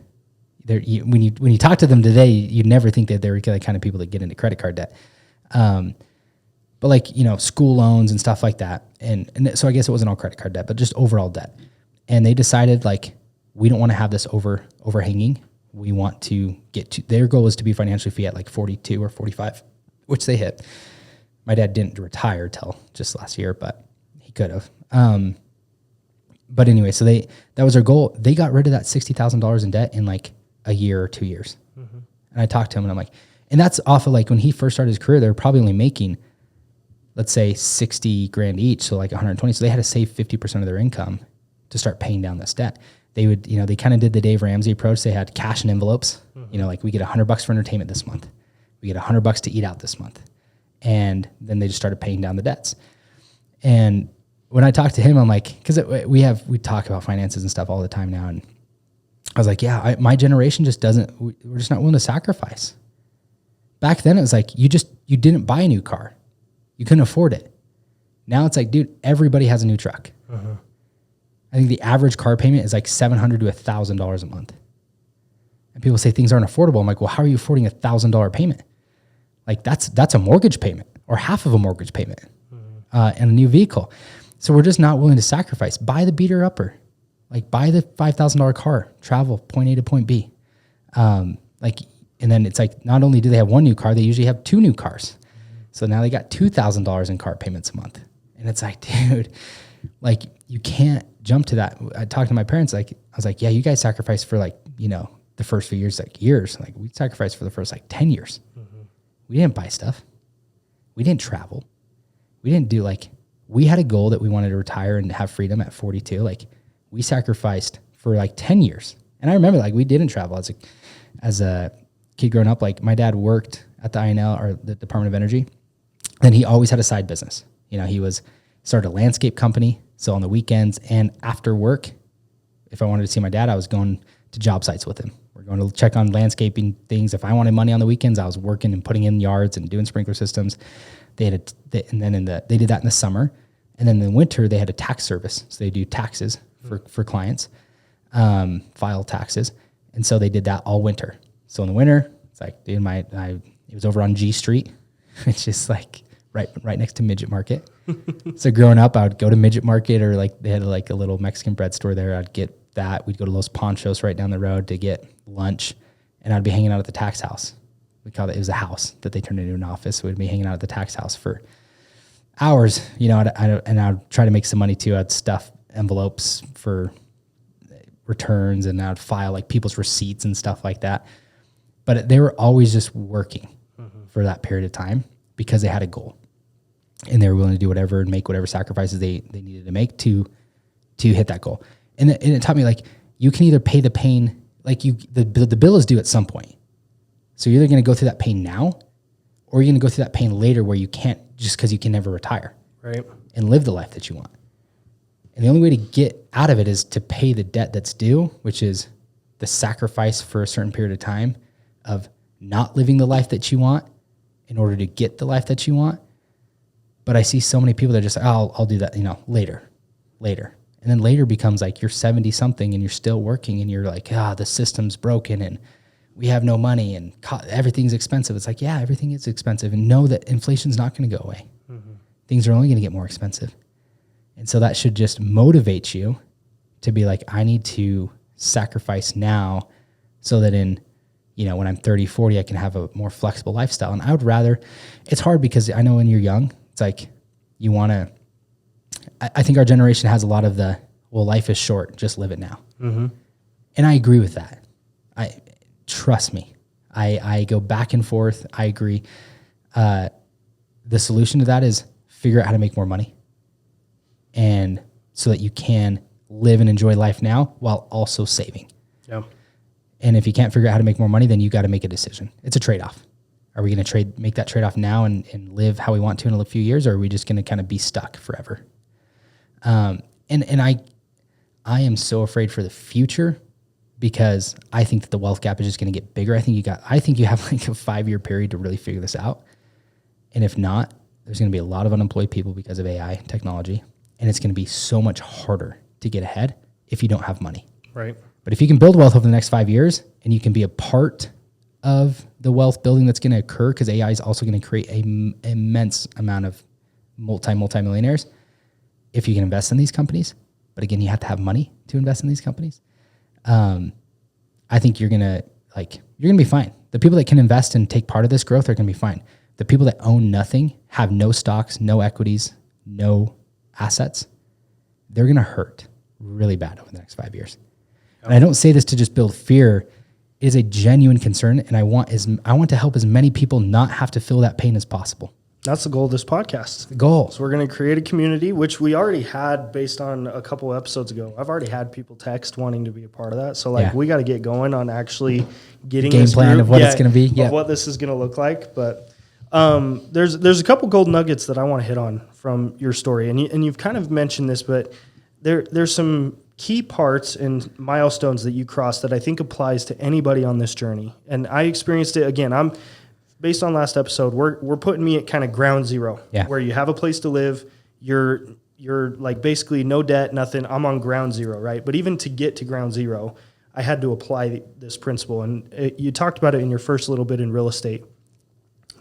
when you talk to them today, you'd never think that they're the kind of people that get into credit card debt. But like, school loans and stuff like that. And so I guess it wasn't all credit card debt, but just overall debt. And they decided like, we don't want to have this overhanging. We want to their goal is to be financially free at like 42 or 45, which they hit. My dad didn't retire till just last year, but he could have. But anyway, so that was their goal. They got rid of that $60,000 in debt in like a year or 2 years. And I talked to him and I'm like, and that's off of like when he first started his career, they were probably only making, let's say 60 grand each. So like 120. So they had to save 50% of their income to start paying down this debt. They would, they kind of did the Dave Ramsey approach. They had cash in envelopes, like we get $100 for entertainment this month. We get $100 to eat out this month. And then they just started paying down the debts. And when I talked to him, I'm like, cause we talk about finances and stuff all the time now. And I was like, yeah, my generation just we're just not willing to sacrifice. Back then it was like, you didn't buy a new car. You couldn't afford it. Now it's like, dude, everybody has a new truck. I think the average car payment is like $700 to $1,000 a month. And people say things aren't affordable. I'm like, well, how are you affording $1,000 payment? Like that's a mortgage payment or half of a mortgage payment and a new vehicle. So we're just not willing to sacrifice. Buy the beater upper, like buy the $5,000 car, travel point A to point B. And then it's like, not only do they have one new car, they usually have two new cars. So now they got $2,000 in car payments a month. And it's like, dude, like you can't jump to that. I talked to my parents, like, I was like, yeah, you guys sacrificed for like, the first few years, like years, like we sacrificed for the first like 10 years. We didn't buy stuff. We didn't travel. We didn't do we had a goal that we wanted to retire and have freedom at 42. Like we sacrificed for like 10 years. And I remember like we didn't travel as a kid growing up. Like my dad worked at the INL or the Department of Energy. Then he always had a side business. He started a landscape company. So on the weekends and after work, if I wanted to see my dad, I was going to job sites with him. We're going to check on landscaping things. If I wanted money on the weekends, I was working and putting in yards and doing sprinkler systems. They did that in the summer. And then in the winter, they had a tax service. So they do taxes for clients, file taxes. And so they did that all winter. So in the winter, it's like, dude, it was over on G Street. It's just like right next to Midget Market. So growing up, I would go to Midget Market, or like they had like a little Mexican bread store there. I'd get that. We'd go to Los Ponchos right down the road to get lunch, and I'd be hanging out at the tax house. We called it was a house that they turned into an office. So we'd be hanging out at the tax house for hours, and I'd try to make some money too. I'd stuff envelopes for returns, and I'd file like people's receipts and stuff like that. But they were always just working for that period of time because they had a goal, and they were willing to do whatever and make whatever sacrifices they needed to make to hit that goal. And it taught me, like, you can either pay the pain, like the bill is due at some point. So you're either going to go through that pain now, or you're going to go through that pain later where you can't, just because you can never retire, right, and live the life that you want. And the only way to get out of it is to pay the debt that's due, which is the sacrifice for a certain period of time of not living the life that you want in order to get the life that you want. But I see so many people that are just like, oh, I'll do that, later. And then later becomes like you're 70 something and you're still working, and you're like, the system's broken and we have no money and everything's expensive. It's like, yeah, everything is expensive, and know that inflation's not going to go away. Things are only going to get more expensive. And so that should just motivate you to be like, I need to sacrifice now so that in, when I'm 30, 40, I can have a more flexible lifestyle. And I would rather, it's hard because I know when you're young, it's like you want to, I think our generation has a lot of life is short, just live it now. And I agree with that. Trust me, I go back and forth. I agree. The solution to that is figure out how to make more money, and so that you can live and enjoy life now while also saving. Yeah. And if you can't figure out how to make more money, then you got to make a decision. It's a trade-off. Are we going to make that trade-off now and live how we want to in a few years, or are we just going to kind of be stuck forever? And I am so afraid for the future, because I think that the wealth gap is just going to get bigger. I think you have like a 5-year period to really figure this out. And if not, there's going to be a lot of unemployed people because of AI technology. And it's going to be so much harder to get ahead if you don't have money. Right. But if you can build wealth over the next 5 years, and you can be a part of the wealth building that's going to occur, because AI is also going to create an immense amount of multi-millionaires if you can invest in these companies. But again, you have to have money to invest in these companies. I think you're gonna be fine. The people that can invest and take part of this growth are gonna be fine. The people that own nothing, have no stocks, no equities, no assets, they're gonna hurt really bad over the next 5 years. And I don't say this to just build fear. It is a genuine concern, and I want to help as many people not have to feel that pain as possible. That's the goal of this podcast. The goal. So we're going to create a community, which we already had based on a couple episodes ago. I've already had people text wanting to be a part of that. So we got to get going on actually getting game this plan group, of what it's going to be, of what this is going to look like. But there's a couple gold nuggets that I want to hit on from your story, and you've kind of mentioned this, but there's some key parts and milestones that you crossed that I think applies to anybody on this journey. And I experienced it again. Based on last episode, we're putting me at kind of ground zero, where you have a place to live. You're like basically no debt, nothing. I'm on ground zero, right? But even to get to ground zero, I had to apply this principle. And you talked about it in your first little bit in real estate.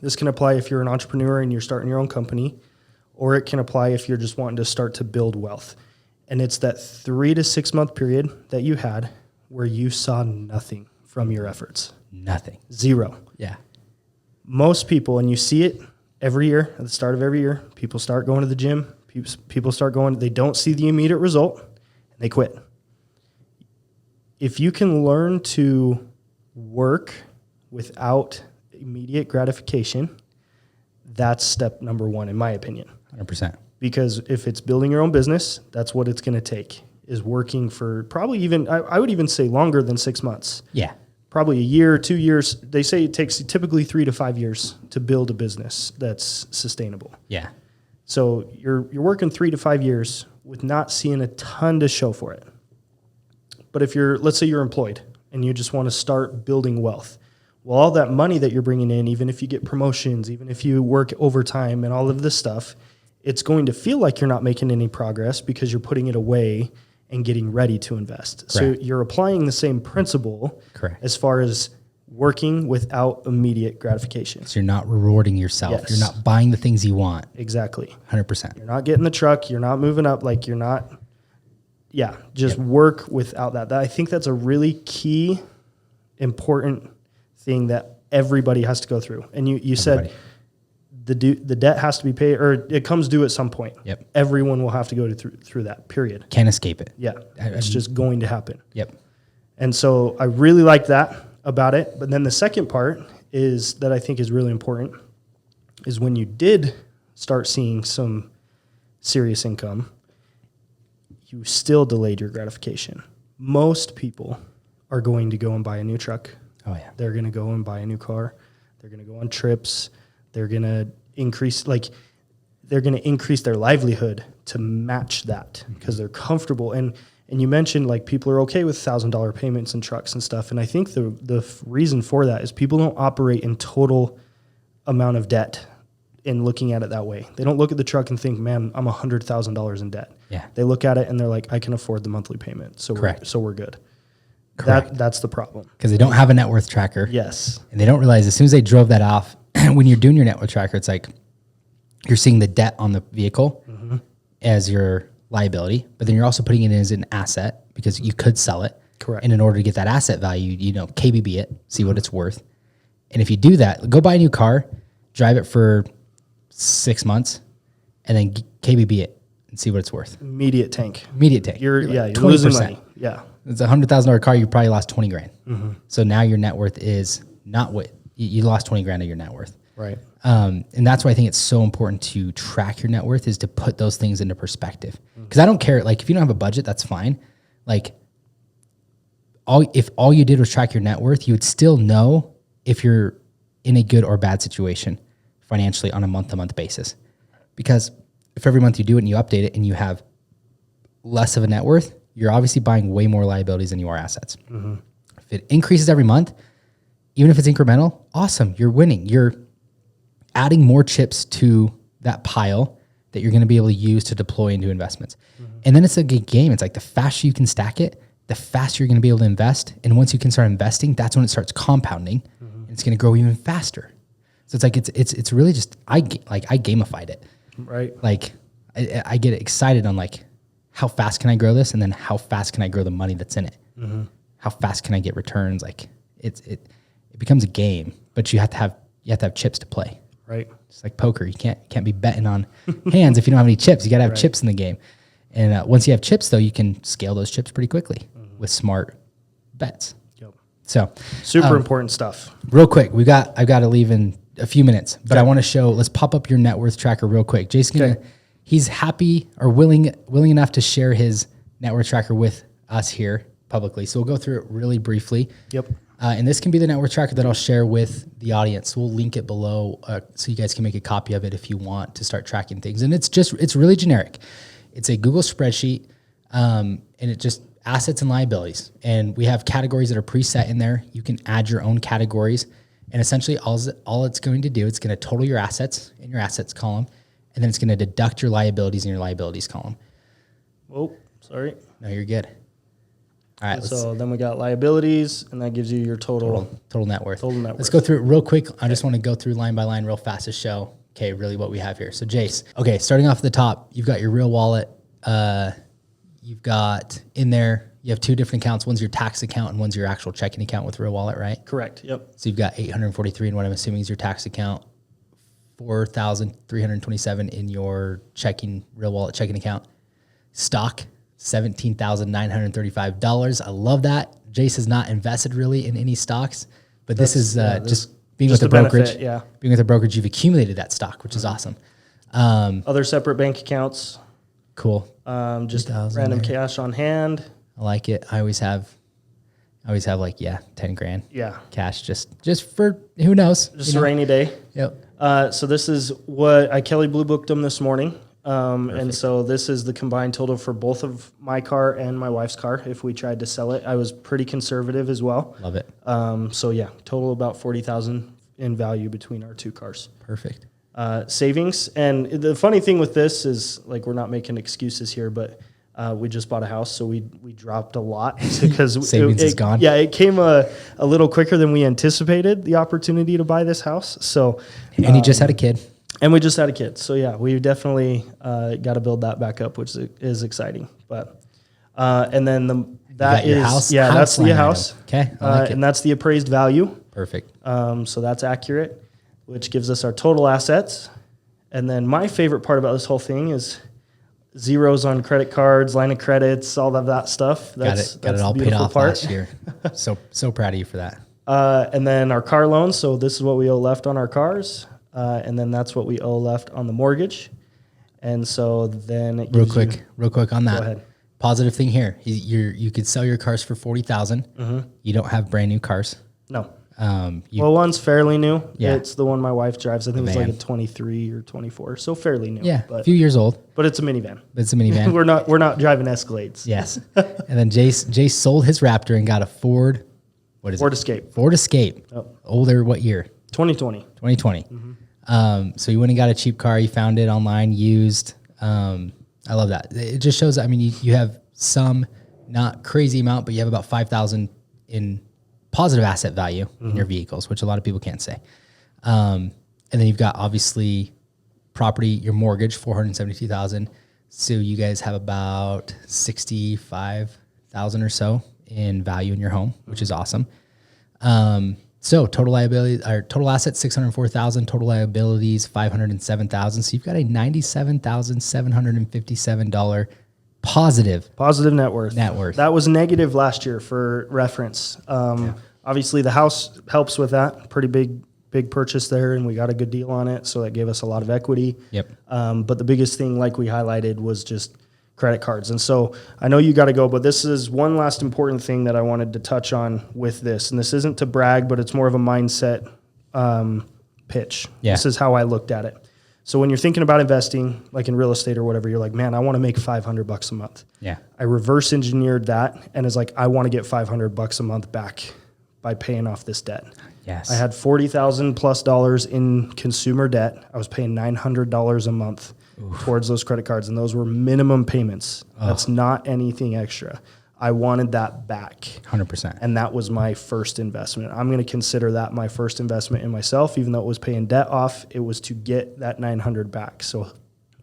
This can apply if you're an entrepreneur and you're starting your own company, or it can apply if you're just wanting to start to build wealth. And it's that 3 to 6 month period that you had where you saw nothing from your efforts. Nothing. Zero. Yeah. Most people, and you see it every year, at the start of every year, people start going to the gym, people start going, they don't see the immediate result, and they quit. If you can learn to work without immediate gratification, that's step number one, in my opinion. 100%. Because if it's building your own business, that's what it's going to take, is working for probably even, I would even say longer than 6 months. Yeah. Probably a year, 2 years. They say it takes typically 3 to 5 years to build a business that's sustainable. Yeah. So you're working 3 to 5 years with not seeing a ton to show for it. But if let's say you're employed and you just want to start building wealth, well, all that money that you're bringing in, even if you get promotions, even if you work overtime and all of this stuff, it's going to feel like you're not making any progress because you're putting it away and getting ready to invest. Correct. So you're applying the same principle. Correct. As far as working without immediate gratification. So you're not rewarding yourself. Yes. You're not buying the things you want. Exactly. 100%. You're not getting the truck. You're not moving up. Like you're not, just work without that. I think that's a really key, important thing that everybody has to go through. And you said the debt has to be paid, or it comes due at some point. Yep. Everyone will have to go through that, period. Can't escape it. Yeah. It's just going to happen. Yep. And so I really like that about it. But then the second part is that I think is really important is when you did start seeing some serious income, you still delayed your gratification. Most people are going to go and buy a new truck. Oh, yeah. They're going to go and buy a new car. They're going to go on trips. They're going to increase their livelihood to match that because they're comfortable. And you mentioned like people are okay with $1,000 payments and trucks and stuff. And I think the reason for that is people don't operate in total amount of debt in looking at it that way. They don't look at the truck and think, man, I'm $100,000 in debt. Yeah. They look at it and they're like, I can afford the monthly payment. So we're good. Correct. That's the problem. Because they don't have a net worth tracker. Yes. And they don't realize as soon as they drove that off, when you're doing your net worth tracker, it's like you're seeing the debt on the vehicle as your liability, but then you're also putting it in as an asset because you could sell it. Correct. And in order to get that asset value, KBB it, see what it's worth. And if you do that, go buy a new car, drive it for 6 months, and then KBB it and see what it's worth. Immediate tank. You're you're losing money. Yeah. It's a $100,000 car. You probably lost 20 grand. So now your net worth is not what you lost 20 grand of your net worth. Right. And that's why I think it's so important to track your net worth is to put those things into perspective. Because I don't care. Like if you don't have a budget, that's fine. Like if all you did was track your net worth, you would still know if you're in a good or bad situation financially on a month-to-month basis. Because if every month you do it and you update it and you have less of a net worth, you're obviously buying way more liabilities than you are assets. If it increases every month, even if it's incremental, awesome, you're winning. You're adding more chips to that pile that you're going to be able to use to deploy into investments. And then it's a good game. It's like the faster you can stack it, the faster you're going to be able to invest. And once you can start investing, that's when it starts compounding and it's going to grow even faster. So it's like, it's really just, I gamified it. Right. Like I get excited on like, how fast can I grow this? And then how fast can I grow the money that's in it? How fast can I get returns? Like it becomes a game, but you have to have chips to play. Right. It's like poker. You can't be betting on hands if you don't have any chips. You got to have chips in the game. And once you have chips, though, you can scale those chips pretty quickly with smart bets. Yep. So super important stuff. Real quick, I've got to leave in a few minutes, but I want to show. Let's pop up your net worth tracker real quick. Jason, he's happy or willing enough to share his net worth tracker with us here publicly. So we'll go through it really briefly. Yep. And this can be the net worth tracker that I'll share with the audience. We'll link it below so you guys can make a copy of it if you want to start tracking things. And it's really generic. It's a Google spreadsheet, and it just assets and liabilities. And we have categories that are preset in there. You can add your own categories. And essentially all it's going to do, it's going to total your assets in your assets column, and then it's going to deduct your liabilities in your liabilities column. Oh, sorry. No, you're good. All right. So then we got liabilities, and that gives you your total net worth. Total net Let's worth. go through it real quick. I just want to go through line by line real fast to show, okay, really what we have here. So Jace, okay, starting off at the top, you've got your real wallet. You've got in there, you have two different accounts. One's your tax account and one's your actual checking account with real wallet, right? Correct. Yep. So you've got 843 in what I'm assuming is your tax account, 4,327 in your real wallet checking account. Stock, $17,935. I love that. Jace has not invested really in any stocks, but this is just being with the brokerage. Benefit, being with the brokerage, you've accumulated that stock, which is awesome. Other separate bank accounts. Cool. Just random cash on hand. I like it. I always have like 10 grand. Yeah. Cash just for who knows. Just a rainy day. Yep. So this is what I Kelly Blue booked them this morning. And so this is the combined total for both of my car and my wife's car. If we tried to sell it, I was pretty conservative as well. Love it. So yeah, total about 40,000 in value between our two cars. Perfect. Savings. And the funny thing with this is, like, we're not making excuses here, but We just bought a house, so we dropped a lot because Savings is gone. Yeah, it came a little quicker than we anticipated, the opportunity to buy this house. So, And you just had a kid. and we just had a kid. So yeah, we definitely got to build that back up, which is exciting. But and then got your house that's the line house. item. Okay, I like it. And that's the appraised value. Perfect. So that's accurate, which gives us our total assets. And then my favorite part about this whole thing is zeros on credit cards, line of credits, all of that stuff. Got it all paid off last year. So proud of you for that. And then our car loans. So this is what we owe left on our cars. And then that's what we owe left on the mortgage. And so then it Real gives quick on that. Go ahead. Positive thing here. You could sell your cars for $40,000. Mm-hmm. You don't have brand new cars. No. Well, One's fairly new. Yeah. It's the one my wife drives. I think it's like van. a 23 or 24. So fairly new. yeah, a But, few years old, but it's a minivan. but it's a minivan. We're not driving Escalades. Yes. And then Jace sold his Raptor and got a Ford. What is Ford it? Escape. Ford Escape. Yep. Older, what year? 2020. 2020. So you went and got a cheap car. You found it online, used. I love that. It just shows. I mean, you have some not crazy amount, but you have about 5,000 in positive asset value in your vehicles, which a lot of people can't say. And then you've got obviously property, your mortgage, 472,000. So you guys have about 65,000 or so in value in your home, which is awesome. So total liability or total assets, 604,000, total liabilities, 507,000. So you've got a $97,757 positive net worth. Net worth. That was negative last year for reference. Obviously the house helps with that. Pretty big purchase there, and we got a good deal on it. So that gave us a lot of equity. Yep. But the biggest thing, like we highlighted, was just credit cards. And so I know you got to go, but this is one last important thing that I wanted to touch on with this. And this isn't to brag, but it's more of a mindset pitch. Yeah. This is how I looked at it. So when you're thinking about investing, like in real estate or whatever, you're like, man, I want to make $500 a month. Yeah. I reverse engineered that and is like, I want to get $500 a month back by paying off this debt. Yes. I had $40,000+ in consumer debt. I was paying $900 a month towards those credit cards, and those were minimum payments. That's not anything extra. I wanted that back. 100%. And that was my first investment. I'm going to consider that my first investment in myself, even though it was paying debt off. It was to get that $900 back. So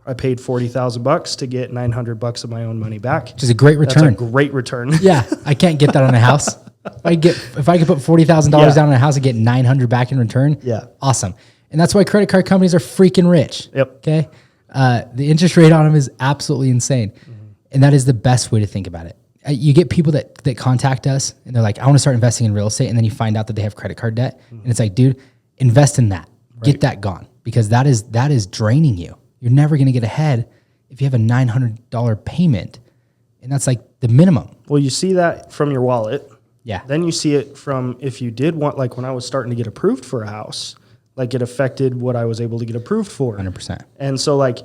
I paid $40,000 to get $900 of my own money back. Which is a great return. That's a great return. Yeah. I can't get that on a house. If I could put $40,000 down on a house and get $900 back in return. Yeah. Awesome. And that's why credit card companies are freaking rich. Yep. Okay. The interest rate on them is absolutely insane. And that is the best way to think about it. You get people that contact us and they're like, I want to start investing in real estate. And then you find out that they have credit card debt. And it's like, dude, invest in that. Right. Get that gone, because that is draining you. You're never going to get ahead if you have a $900 payment. And that's like the minimum. Well, you see that from your wallet. Yeah. Then you see it from if you did want, like when I was starting to get approved for a house, like it affected what I was able to get approved for. 100%. And so like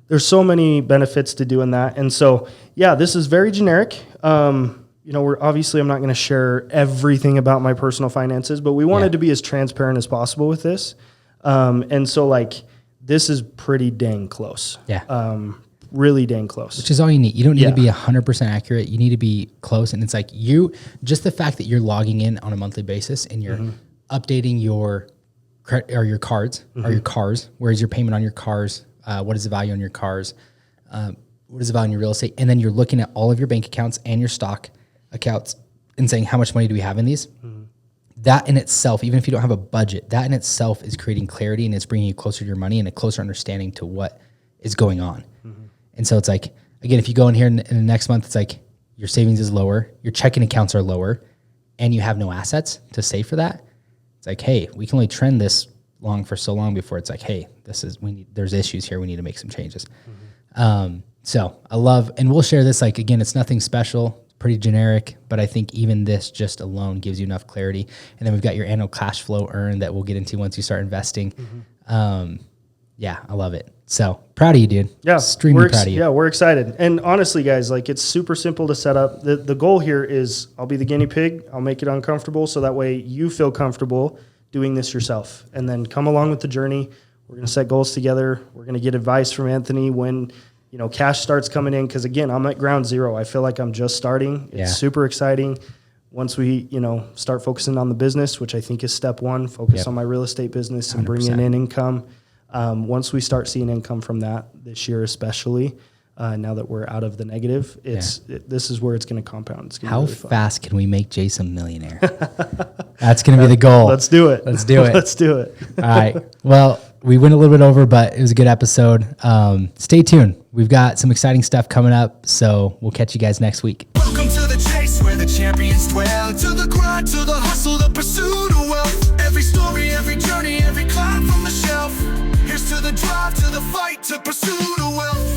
there's so many benefits to doing that. And so, yeah, this is very generic. We're obviously, I'm not going to share everything about my personal finances, but we wanted to be as transparent as possible with this. And so like, this is pretty dang close. Yeah. Really dang close. Which is all you need. You don't need to be 100% accurate. You need to be close. And it's like just the fact that you're logging in on a monthly basis and you're updating your credit or your cards or your cars. Where's your payment on your cars? What is the value on your cars? What is the value on your real estate? And then you're looking at all of your bank accounts and your stock accounts and saying, how much money do we have in these? That in itself, even if you don't have a budget, that in itself is creating clarity, and it's bringing you closer to your money and a closer understanding to what is going on. And so it's like, again, if you go in here in the next month, it's like your savings is lower, your checking accounts are lower, and you have no assets to save for that. It's like, hey, we can only trend this long for so long before it's like, hey, there's issues here. We need to make some changes. So I love, and we'll share this. Like, again, it's nothing special, pretty generic, but I think even this just alone gives you enough clarity. And then we've got your annual cash flow earn that we'll get into once you start investing. Yeah, I love it. So proud of you, dude. Yeah. Extremely proud of you. Yeah, we're excited. And honestly, guys, like it's super simple to set up. The goal here is I'll be the guinea pig. I'll make it uncomfortable so that way you feel comfortable doing this yourself. And then come along with the journey. We're going to set goals together. We're going to get advice from Anthony when, you know, cash starts coming in. Cause again, I'm at ground zero. I feel like I'm just starting. It's super exciting. Once we, you know, start focusing on the business, which I think is step one, focus on my real estate business and 100%. bringing in income. Once we start seeing income from that this year, especially now that we're out of the negative, this is where it's going to compound. It's gonna How be really fun. fast can we make Jace a millionaire? That's going to be the goal. Let's do it. Let's do it. Let's do it. All right. Well, we went a little bit over, but it was a good episode. Stay tuned. We've got some exciting stuff coming up, so we'll catch you guys next week. Welcome to the chase where the champions dwell. To the grind, to the hustle, the pursuit of wealth. Every story, every journey, every climb from the shelf. Here's to the drive, to the fight, to pursue the wealth.